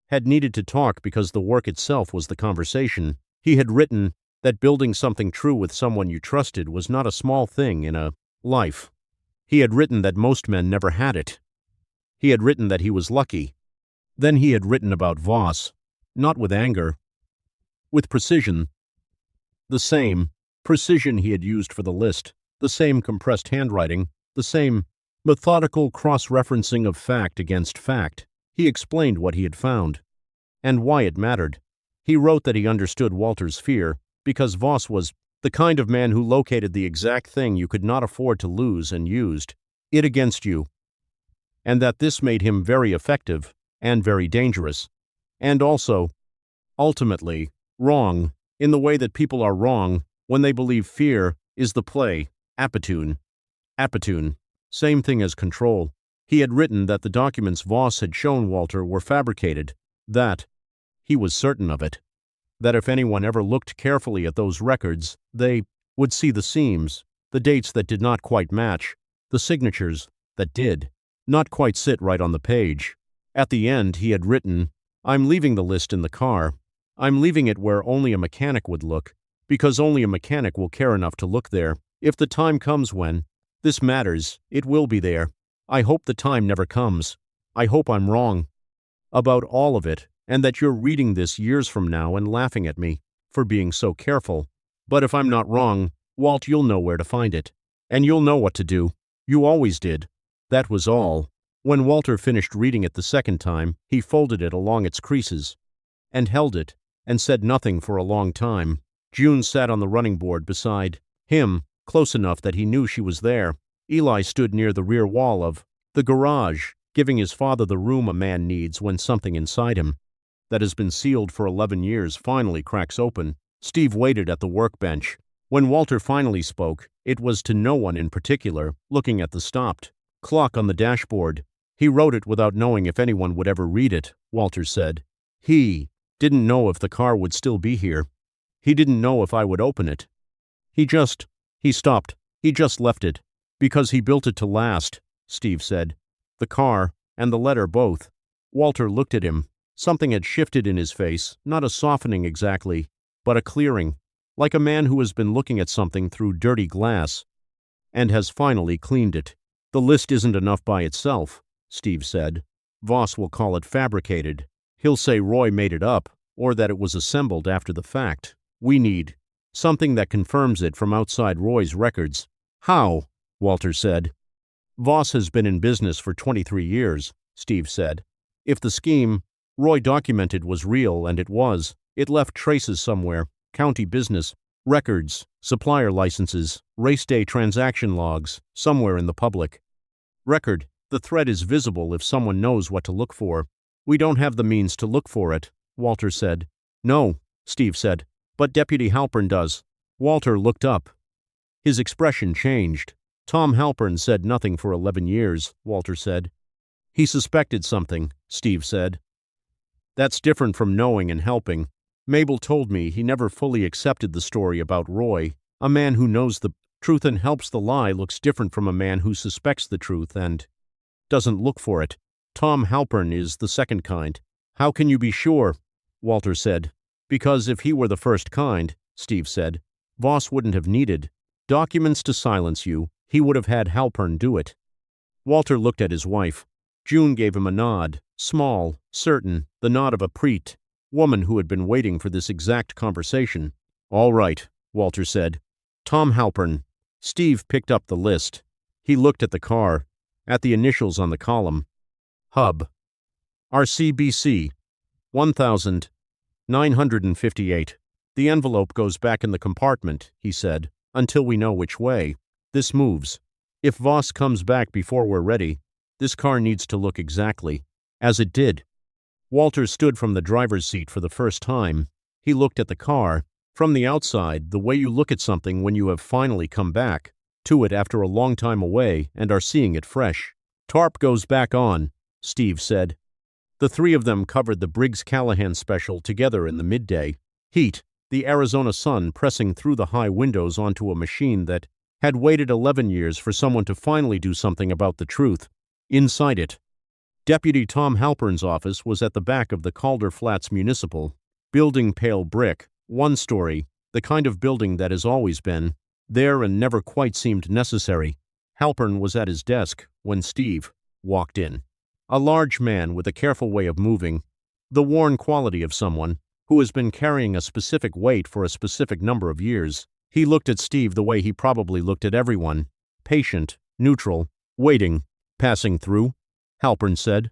had needed to talk because the work itself was the conversation. He had written that building something true with someone you trusted was not a small thing in a life. He had written that most men never had it. He had written that he was lucky. Then he had written about Voss, not with anger, with precision. The same precision he had used for the list, the same compressed handwriting, the same methodical cross-referencing of fact against fact. He explained what he had found, and why it mattered. He wrote that he understood Walter's fear, because Voss was the kind of man who located the exact thing you could not afford to lose and used it against you, and that this made him very effective and very dangerous, and also, ultimately, wrong, in the way that people are wrong when they believe fear is the play, aptitude. Aptitude, same thing as control. He had written that the documents Voss had shown Walter were fabricated, that he was certain of it, that if anyone ever looked carefully at those records, they would see the seams, the dates that did not quite match, the signatures that did not quite sit right on the page. At the end, he had written, "I'm leaving the list in the car. I'm leaving it where only a mechanic would look, because only a mechanic will care enough to look there. If the time comes when this matters, it will be there. I hope the time never comes. I hope I'm wrong about all of it, and that you're reading this years from now and laughing at me for being so careful. But if I'm not wrong, Walt, you'll know where to find it. And you'll know what to do. You always did." That was all. When Walter finished reading it the second time, he folded it along its creases and held it and said nothing for a long time. June sat on the running board beside him, close enough that he knew she was there. Eli stood near the rear wall of the garage, giving his father the room a man needs when something inside him that has been sealed for 11 years finally cracks open. Steve waited at the workbench. When Walter finally spoke, it was to no one in particular, looking at the stopped clock on the dashboard. He wrote it without knowing if anyone would ever read it, Walter said. He didn't know if the car would still be here. He didn't know if I would open it. He stopped. He just left it. Because he built it to last, Steve said. The car and the letter both. Walter looked at him. Something had shifted in his face, not a softening exactly, but a clearing, like a man who has been looking at something through dirty glass and has finally cleaned it. The list isn't enough by itself, Steve said. Voss will call it fabricated. He'll say Roy made it up, or that it was assembled after the fact. We need something that confirms it from outside Roy's records. How? Walter said. Voss has been in business for 23 years, Steve said. If the scheme Roy documented was real, and it was, it left traces somewhere, county business, records, supplier licenses, race day transaction logs, somewhere in the public record. The thread is visible if someone knows what to look for. We don't have the means to look for it, Walter said. No, Steve said, but Deputy Halpern does. Walter looked up. His expression changed. Tom Halpern said nothing for 11 years, Walter said. He suspected something, Steve said. That's different from knowing and helping. Mabel told me he never fully accepted the story about Roy. A man who knows the truth and helps the lie looks different from a man who suspects the truth and doesn't look for it. Tom Halpern is the second kind. How can you be sure? Walter said. Because if he were the first kind, Steve said, Voss wouldn't have needed documents to silence you. He would have had Halpern do it. Walter looked at his wife. June gave him a nod, small, certain, the nod of a preet woman who had been waiting for this exact conversation. All right, Walter said. Tom Halpern. Steve picked up the list. He looked at the car, at the initials on the column. Hub. RCBC. 1,958. The envelope goes back in the compartment, he said, until we know which way. This moves. If Voss comes back before we're ready, this car needs to look exactly as it did. Walter stood from the driver's seat for the first time. He looked at the car. From the outside, the way you look at something when you have finally come back to it after a long time away and are seeing it fresh. Tarp goes back on, Steve said. The three of them covered the Briggs Callahan special together in the midday heat, the Arizona sun pressing through the high windows onto a machine that had waited 11 years for someone to finally do something about the truth. Inside it, Deputy Tom Halpern's office was at the back of the Calder Flats Municipal building, pale brick, one story, the kind of building that has always been there and never quite seemed necessary. Halpern was at his desk when Steve walked in. A large man with a careful way of moving, the worn quality of someone who has been carrying a specific weight for a specific number of years. He looked at Steve the way he probably looked at everyone. Patient, neutral, waiting, passing through, Halpern said.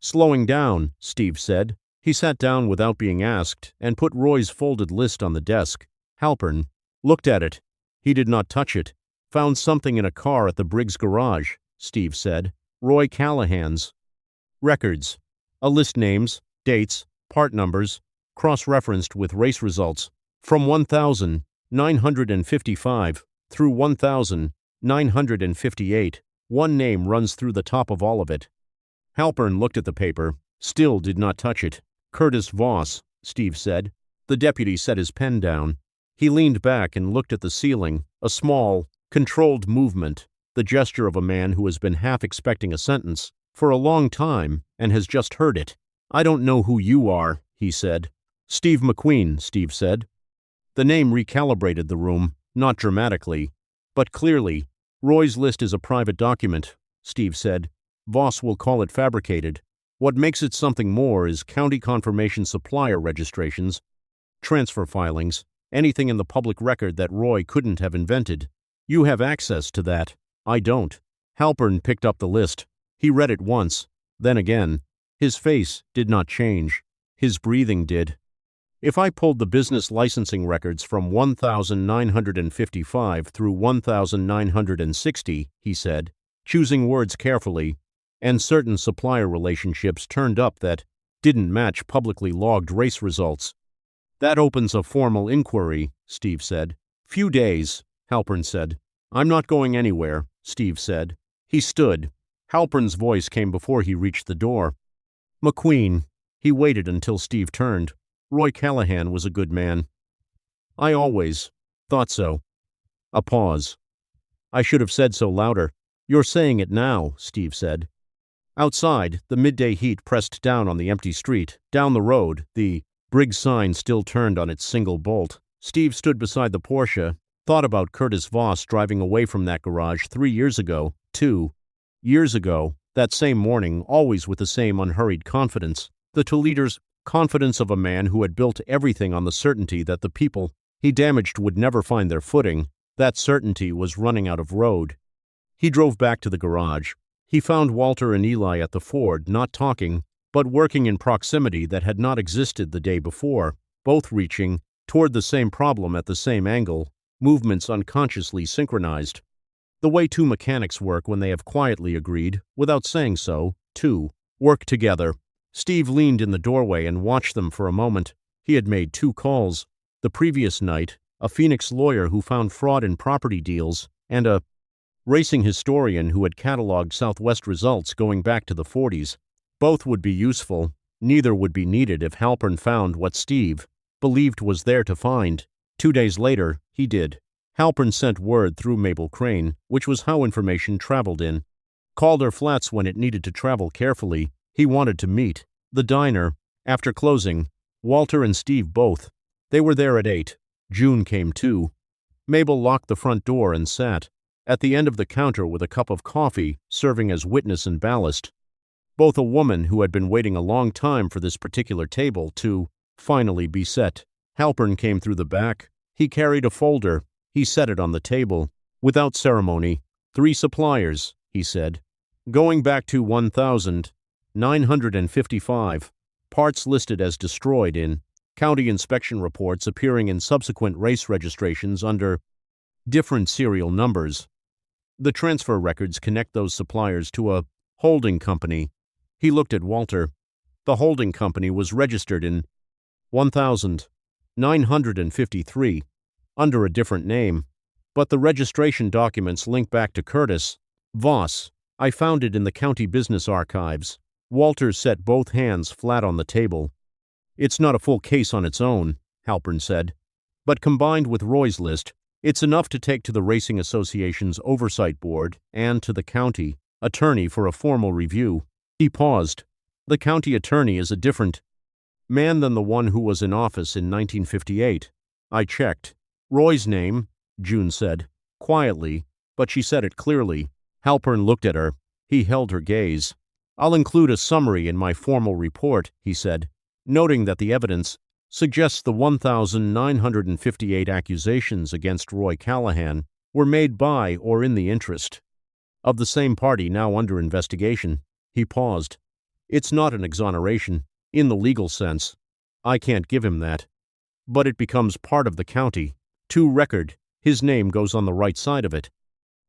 Slowing down, Steve said. He sat down without being asked and put Roy's folded list on the desk. Halpern looked at it. He did not touch it. Found something in a car at the Briggs garage, Steve said. Roy Callahan's records. A list, names, dates, part numbers, cross-referenced with race results, from 1,955 through 1,958. One name runs through the top of all of it. Halpern looked at the paper, still did not touch it. Curtis Voss, Steve said. The deputy set his pen down. He leaned back and looked at the ceiling, a small, controlled movement, the gesture of a man who has been half expecting a sentence for a long time and has just heard it. I don't know who you are, he said. Steve McQueen, Steve said. The name recalibrated the room, not dramatically, but clearly. Roy's list is a private document, Steve said. Voss will call it fabricated. What makes it something more is county confirmation supplier registrations, transfer filings, anything in the public record that Roy couldn't have invented. You have access to that. I don't. Halpern picked up the list. He read it once, then again. His face did not change. His breathing did. If I pulled the business licensing records from 1,955 through 1,960, he said, choosing words carefully, and certain supplier relationships turned up that didn't match publicly logged race results. That opens a formal inquiry, Steve said. Few days, Halpern said. I'm not going anywhere, Steve said. He stood. Halpern's voice came before he reached the door. McQueen. He waited until Steve turned. Roy Callahan was a good man. I always thought so. A pause. I should have said so louder. You're saying it now, Steve said. Outside, the midday heat pressed down on the empty street. Down the road, the Briggs sign still turned on its single bolt. Steve stood beside the Porsche, thought about Curtis Voss driving away from that garage 3 years ago, 2 years ago, that same morning, always with the same unhurried confidence. The Toledo's confidence of a man who had built everything on the certainty that the people he damaged would never find their footing. That certainty was running out of road. He drove back to the garage. He found Walter and Eli at the Ford, not talking, but working in proximity that had not existed the day before, both reaching toward the same problem at the same angle, movements unconsciously synchronized. The way two mechanics work when they have quietly agreed, without saying so, to work together. Steve leaned in the doorway and watched them for a moment. He had made 2 calls. The previous night, a Phoenix lawyer who found fraud in property deals, and a racing historian who had cataloged Southwest results going back to the 40s. Both would be useful. Neither would be needed if Halpern found what Steve believed was there to find. 2 days later, he did. Halpern sent word through Mabel Crane, which was how information traveled in Calder Flats when it needed to travel carefully. He wanted to meet. The diner. After closing, Walter and Steve both. They were there at 8. June came too. Mabel locked the front door and sat at the end of the counter with a cup of coffee, serving as witness and ballast. Both a woman who had been waiting a long time for this particular table to finally be set. Halpern came through the back. He carried a folder. He set it on the table. Without ceremony. 3 suppliers, he said. Going back to 1,955. Parts listed as destroyed in county inspection reports appearing in subsequent race registrations under different serial numbers. The transfer records connect those suppliers to a holding company. He looked at Walter. The holding company was registered in 1,953 under a different name, but the registration documents link back to Curtis Voss. I found it in the county business archives. Walter set both hands flat on the table. It's not a full case on its own, Halpern said, but combined with Roy's list, it's enough to take to the Racing Association's Oversight Board and to the county attorney for a formal review. He paused. The county attorney is a different man than the one who was in office in 1958. I checked. Roy's name, June said, quietly, but she said it clearly. Halpern looked at her. He held her gaze. I'll include a summary in my formal report, he said, noting that the evidence suggests the 1,958 accusations against Roy Callahan were made by or in the interest of the same party now under investigation. He paused. It's not an exoneration, in the legal sense. I can't give him that. But it becomes part of the county. To record, his name goes on the right side of it.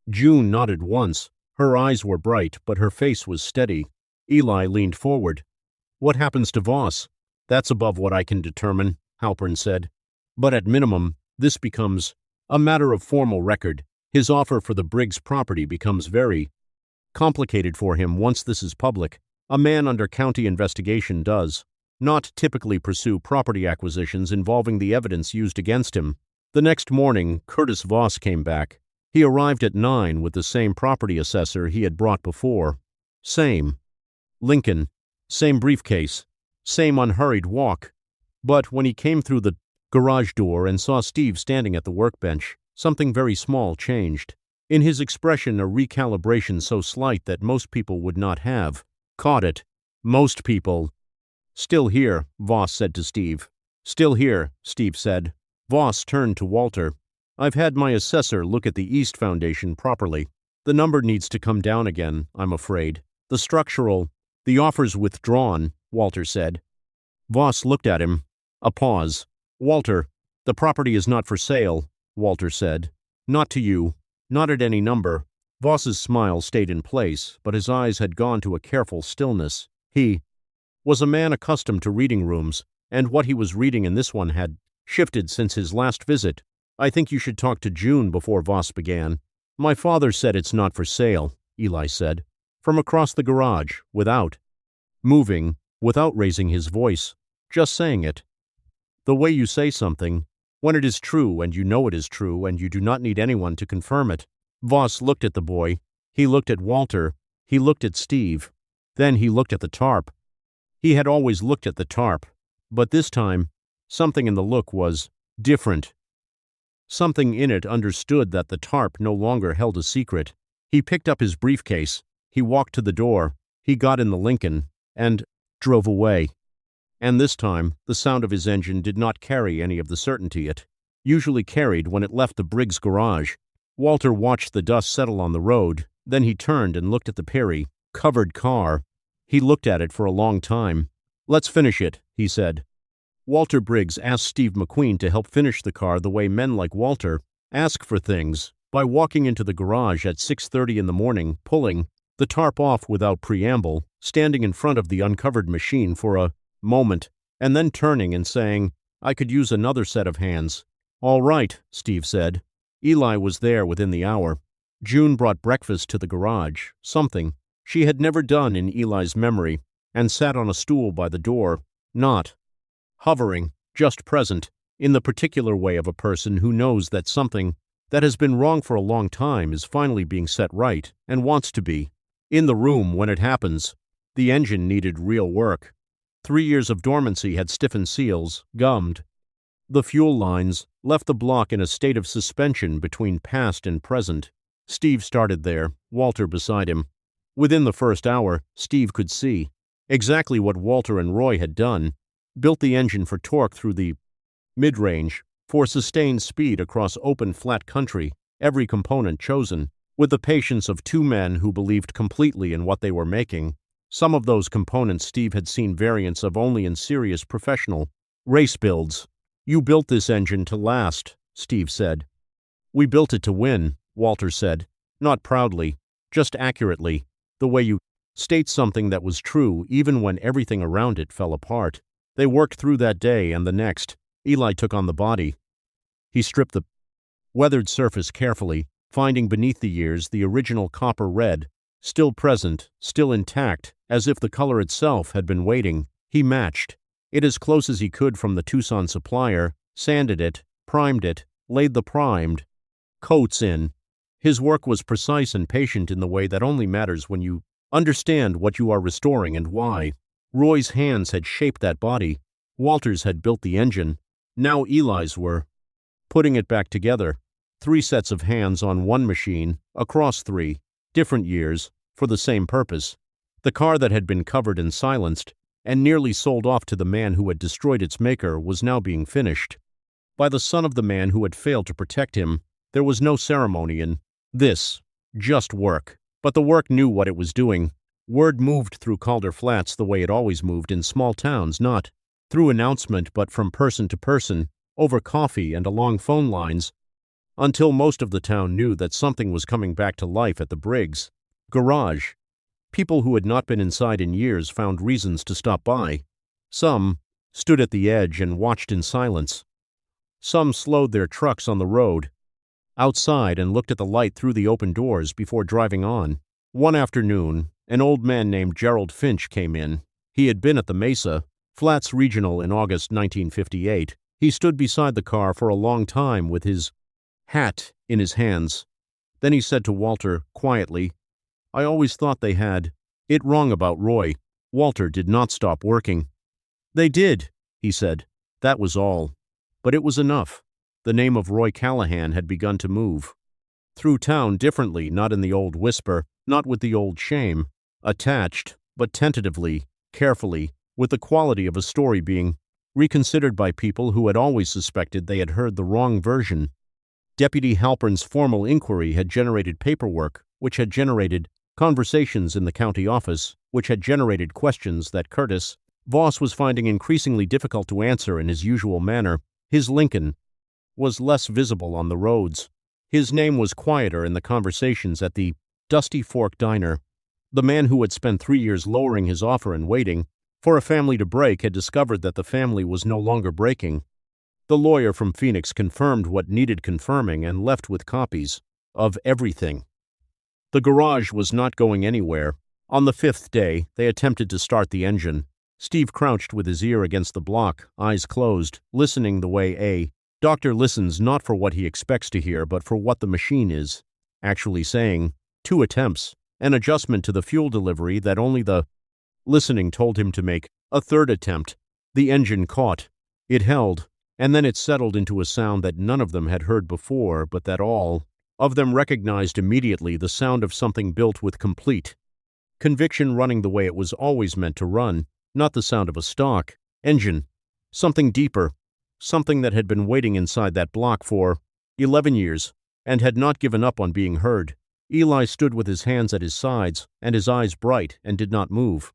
June nodded once. Her eyes were bright, but her face was steady. Eli leaned forward. What happens to Voss? That's above what I can determine, Halpern said. But at minimum, this becomes a matter of formal record. His offer for the Briggs property becomes very complicated for him once this is public. A man under county investigation does not typically pursue property acquisitions involving the evidence used against him. The next morning, Curtis Voss came back. He arrived at 9 with the same property assessor he had brought before. Same Lincoln, same briefcase, same unhurried walk. But when he came through the garage door and saw Steve standing at the workbench, something very small changed. In his expression, a recalibration so slight that most people would not have caught it. Most people. Still here, Voss said to Steve. Still here, Steve said. Voss turned to Walter. I've had my assessor look at the East Foundation properly. The number needs to come down again, I'm afraid. The offer's withdrawn, Walter said. Voss looked at him. A pause. Walter, the property is not for sale, Walter said. Not to you. Not at any number. Voss's smile stayed in place, but his eyes had gone to a careful stillness. He was a man accustomed to reading rooms, and what he was reading in this one had shifted since his last visit. I think you should talk to June before Voss began. My father said it's not for sale, Eli said. From across the garage, without moving, without raising his voice, just saying it. The way you say something, when it is true and you know it is true and you do not need anyone to confirm it. Voss looked at the boy. He looked at Walter. He looked at Steve. Then he looked at the tarp. He had always looked at the tarp, but this time, something in the look was different. Something in it understood that the tarp no longer held a secret. He picked up his briefcase. He walked to the door. He got in the Lincoln and drove away. And this time, the sound of his engine did not carry any of the certainty it usually carried when it left the Briggs garage. Walter watched the dust settle on the road. Then he turned and looked at the Perry-covered car. He looked at it for a long time. Let's finish it, he said. Walter Briggs asked Steve McQueen to help finish the car the way men like Walter ask for things, by walking into the garage at 6:30 in the morning, pulling the tarp off without preamble, standing in front of the uncovered machine for a moment, and then turning and saying, I could use another set of hands. All right, Steve said. Eli was there within the hour. June brought breakfast to the garage, something she had never done in Eli's memory, and sat on a stool by the door, not hovering, just present, in the particular way of a person who knows that something that has been wrong for a long time is finally being set right and wants to be. In the room when it happens, the engine needed real work. 3 years of dormancy had stiffened seals, gummed the fuel lines, left the block in a state of suspension between past and present. Steve started there, Walter beside him. Within the first hour, Steve could see exactly what Walter and Roy had done, built the engine for torque through the mid-range, For sustained speed across open flat country, every component chosen, with the patience of two men who believed completely in what they were making. Some of those components Steve had seen variants of only in serious professional race builds. "You built this engine to last," Steve said. "We built it to win," Walter said, not proudly, just accurately, the way you state something that was true even when everything around it fell apart. They worked through that day and the next. Eli took on the body. He stripped the weathered surface carefully, finding beneath the years the original copper red, still present, still intact, as if the color itself had been waiting. He matched it as close as he could from the Tucson supplier, sanded it, primed it, laid the primed coats in. His work was precise and patient in the way that only matters when you understand what you are restoring and why. Roy's hands had shaped that body. Walter's had built the engine. Now Eli's were putting it back together. 3 sets of hands on one machine, across 3 different years, for the same purpose. The car that had been covered and silenced, and nearly sold off to the man who had destroyed its maker, was now being finished. By the son of the man who had failed to protect him. There was no ceremony in this, just work. But the work knew what it was doing. Word moved through Calder Flats the way it always moved in small towns, not through announcement but from person to person, over coffee and along phone lines, until most of the town knew that something was coming back to life at the Briggs garage. People who had not been inside in years found reasons to stop by. Some stood at the edge and watched in silence. Some slowed their trucks on the road outside and looked at the light through the open doors before driving on. One afternoon, an old man named Gerald Finch came in. He had been at the Mesa Flats Regional in August 1958. He stood beside the car for a long time with his hat in his hands. Then he said to Walter, quietly, "I always thought they had it wrong about Roy." Walter did not stop working. "They did," he said. "That was all. But it was enough." The name of Roy Callahan had begun to move through town differently, not in the old whisper, not with the old shame, attached, but tentatively, carefully, with the quality of a story being reconsidered by people who had always suspected they had heard the wrong version. Deputy Halpern's formal inquiry had generated paperwork, which had generated conversations in the county office, which had generated questions that Curtis Voss was finding increasingly difficult to answer in his usual manner. His Lincoln was less visible on the roads. His name was quieter in the conversations at the Dusty Fork Diner. The man who had spent 3 years lowering his offer and waiting for a family to break had discovered that the family was no longer breaking. The lawyer from Phoenix confirmed what needed confirming and left with copies of everything. The garage was not going anywhere. On the 5th day, they attempted to start the engine. Steve crouched with his ear against the block, eyes closed, listening the way a doctor listens not for what he expects to hear but for what the machine is actually saying. 2 attempts, an adjustment to the fuel delivery that only the listening told him to make. A 3rd attempt. The engine caught. It held, and then it settled into a sound that none of them had heard before, but that all of them recognized immediately, the sound of something built with complete conviction running the way it was always meant to run, not the sound of a stock engine. Something deeper. Something that had been waiting inside that block for 11 years, and had not given up on being heard. Eli stood with his hands at his sides, and his eyes bright, and did not move.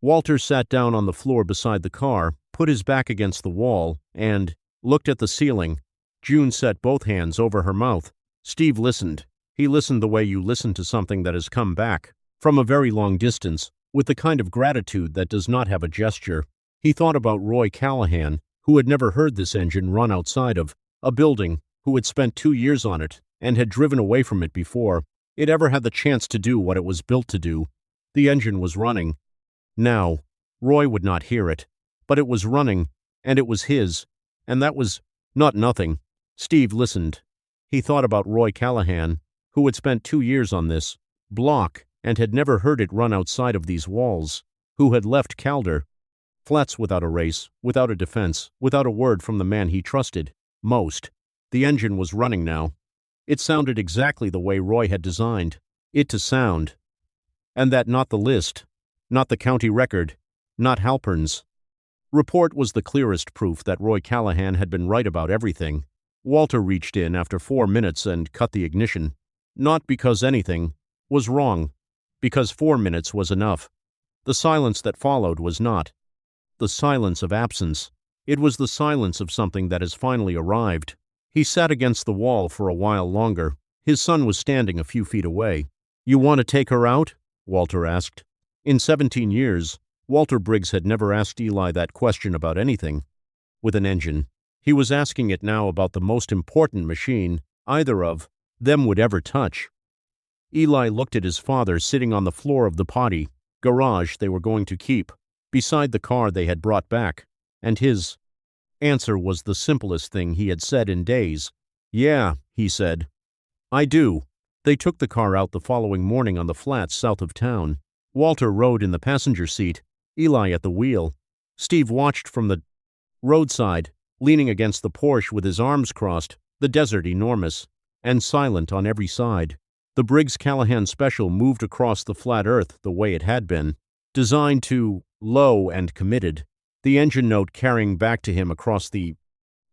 Walter sat down on the floor beside the car, put his back against the wall, and looked at the ceiling. June set both hands over her mouth. Steve listened. He listened the way you listen to something that has come back from a very long distance, with the kind of gratitude that does not have a gesture. He thought about Roy Callahan, who had never heard this engine run outside of a building, who had spent 2 years on it, and had driven away from it before it ever had the chance to do what it was built to do. The engine was running. Now, Roy would not hear it, but it was running, and it was his, and that was not nothing. Steve listened. He thought about Roy Callahan, who had spent 2 years on this block and had never heard it run outside of these walls, who had left Calder Flats without a race, without a defense, without a word from the man he trusted most. The engine was running now. It sounded exactly the way Roy had designed it to sound. And that not the list, not the county record, not Halpern's Report was the clearest proof that Roy Callahan had been right about everything. Walter reached in after 4 minutes and cut the ignition. Not because anything was wrong, because 4 minutes was enough. The silence that followed was not the silence of absence. It was the silence of something that has finally arrived. He sat against the wall for a while longer. His son was standing a few feet away. "You want to take her out?" Walter asked. In 17 years, Walter Briggs had never asked Eli that question about anything with an engine. He was asking it now about the most important machine either of them would ever touch. Eli looked at his father sitting on the floor of the potty garage they were going to keep, beside the car they had brought back, and his answer was the simplest thing he had said in days. "Yeah," he said. "I do." They took the car out the following morning on the flats south of town. Walter rode in the passenger seat, Eli at the wheel. Steve watched from the roadside, leaning against the Porsche with his arms crossed, the desert enormous and silent on every side. The Briggs Callahan Special moved across the flat earth the way it had been, designed to low and committed, the engine note carrying back to him across the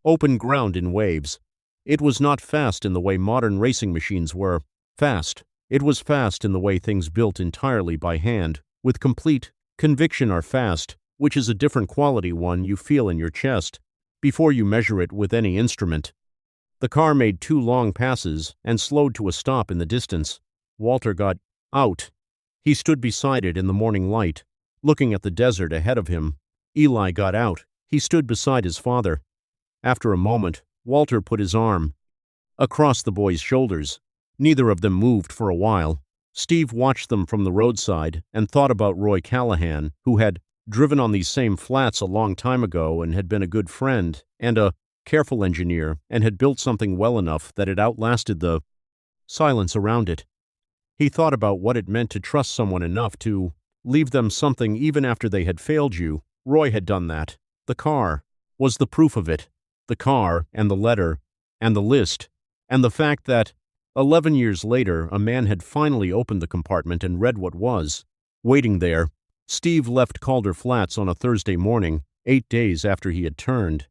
open ground in waves. It was not fast in the way modern racing machines were fast. It was fast in the way things built entirely by hand, with complete conviction are fast, which is a different quality one you feel in your chest before you measure it with any instrument. The car made 2 long passes and slowed to a stop in the distance. Walter got out. He stood beside it in the morning light, looking at the desert ahead of him. Eli got out. He stood beside his father. After a moment, Walter put his arm across the boy's shoulders. Neither of them moved for a while. Steve watched them from the roadside and thought about Roy Callahan, who had driven on these same flats a long time ago and had been a good friend and a careful engineer and had built something well enough that it outlasted the silence around it. He thought about what it meant to trust someone enough to leave them something even after they had failed you. Roy had done that. The car was the proof of it. The car and the letter and the list and the fact that 11 years later a man had finally opened the compartment and read what was waiting there. Steve left Calder Flats on a Thursday morning, 8 days after he had turned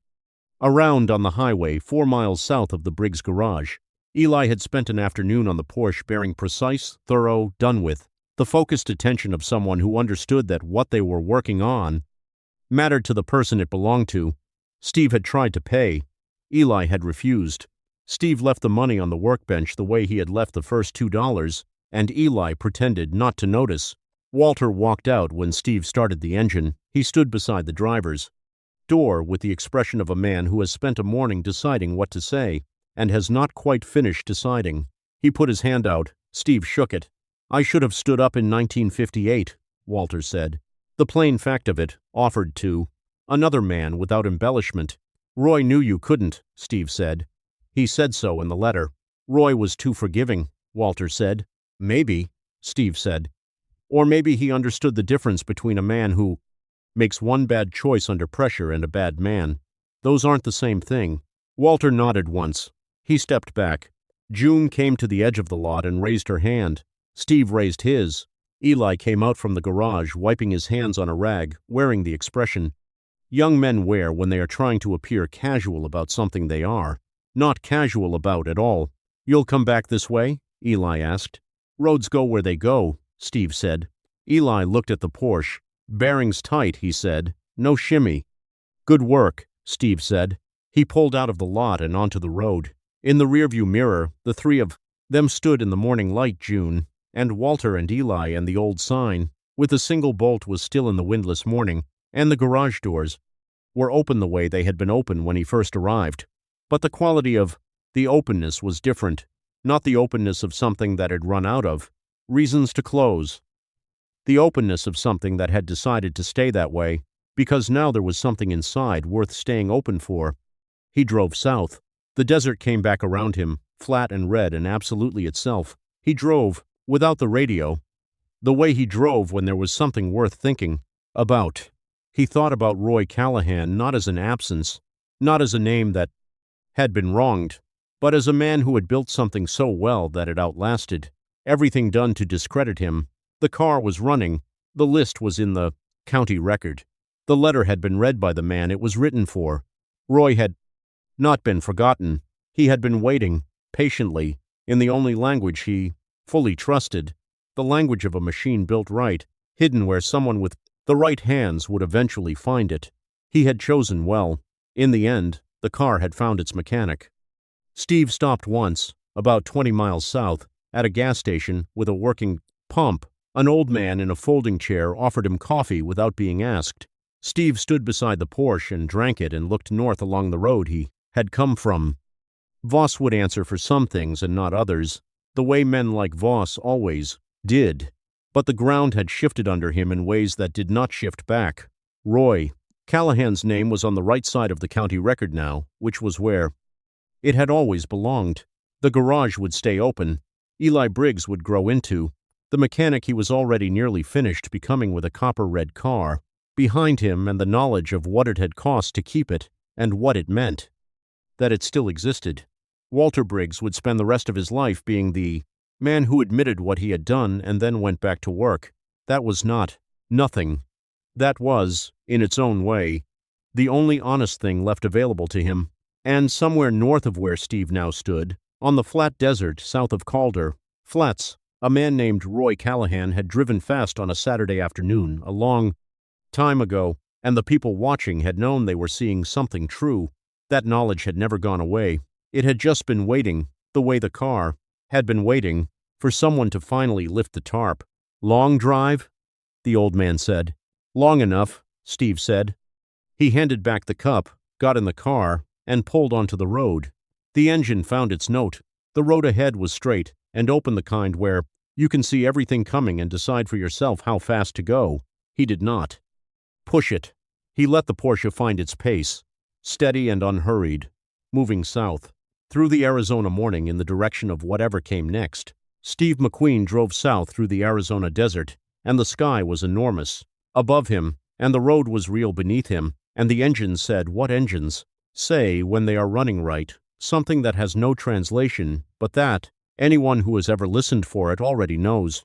around on the highway 4 miles south of the Briggs garage. Eli had spent an afternoon on the Porsche bearing precise, thorough, done with, the focused attention of someone who understood that what they were working on mattered to the person it belonged to. Steve had tried to pay. Eli had refused. Steve left the money on the workbench the way he had left the first $2, and Eli pretended not to notice. Walter walked out when Steve started the engine. He stood beside the driver's door with the expression of a man who has spent a morning deciding what to say and has not quite finished deciding. He put his hand out. Steve shook it. "I should have stood up in 1958, Walter said. The plain fact of it, offered to another man without embellishment. "Roy knew you couldn't," Steve said. "He said so in the letter." "Roy was too forgiving," Walter said. "Maybe," Steve said. "Or maybe he understood the difference between a man who makes one bad choice under pressure and a bad man. Those aren't the same thing." Walter nodded once. He stepped back. June came to the edge of the lot and raised her hand. Steve raised his. Eli came out from the garage, wiping his hands on a rag, wearing the expression young men wear when they are trying to appear casual about something they are not casual about at all. "You'll come back this way?" Eli asked. "Roads go where they go," Steve said. Eli looked at the Porsche. "Bearings tight," he said. "No shimmy." "Good work," Steve said. He pulled out of the lot and onto the road. In the rearview mirror, the 3 of them stood in the morning light. June and Walter and Eli and the old sign, with a single bolt, was still in the windless morning, and the garage doors were open the way they had been open when he first arrived. But the quality of the openness was different, not the openness of something that had run out of reasons to close. The openness of something that had decided to stay that way, because now there was something inside worth staying open for. He drove south. The desert came back around him, flat and red and absolutely itself. He drove, without the radio, the way he drove when there was something worth thinking about. He thought about Roy Callahan not as an absence, not as a name that had been wronged, but as a man who had built something so well that it outlasted everything done to discredit him. The car was running. The list was in the county record. The letter had been read by the man it was written for. Roy had not been forgotten. He had been waiting, patiently, in the only language he fully trusted, the language of a machine built right, hidden where someone with the right hands would eventually find it. He had chosen well. In the end, the car had found its mechanic. Steve stopped once, about 20 miles south, at a gas station with a working pump. An old man in a folding chair offered him coffee without being asked. Steve stood beside the Porsche and drank it and looked north along the road he had come from. Voss would answer for some things and not others, the way men like Voss always did. But the ground had shifted under him in ways that did not shift back. Roy Callahan's name was on the right side of the county record now, which was where it had always belonged. The garage would stay open. Eli Briggs would grow into the mechanic he was already nearly finished becoming with a copper-red car behind him, and the knowledge of what it had cost to keep it and what it meant that it still existed. Walter Briggs would spend the rest of his life being the man who admitted what he had done and then went back to work. That was not nothing. That was, in its own way, the only honest thing left available to him. And somewhere north of where Steve now stood, on the flat desert south of Calder Flats, a man named Roy Callahan had driven fast on a Saturday afternoon a long time ago, and the people watching had known they were seeing something true. That knowledge had never gone away. It had just been waiting, the way the car had been waiting, for someone to finally lift the tarp. "Long drive?" the old man said. "Long enough," Steve said. He handed back the cup, got in the car, and pulled onto the road. The engine found its note. The road ahead was straight and open, the kind where you can see everything coming and decide for yourself how fast to go. He did not push it. He let the Porsche find its pace, steady and unhurried, moving south. Through the Arizona morning in the direction of whatever came next. Steve McQueen drove south through the Arizona desert, and the sky was enormous above him, and the road was real beneath him, and the engines said what engines say when they are running right, something that has no translation, but that anyone who has ever listened for it already knows.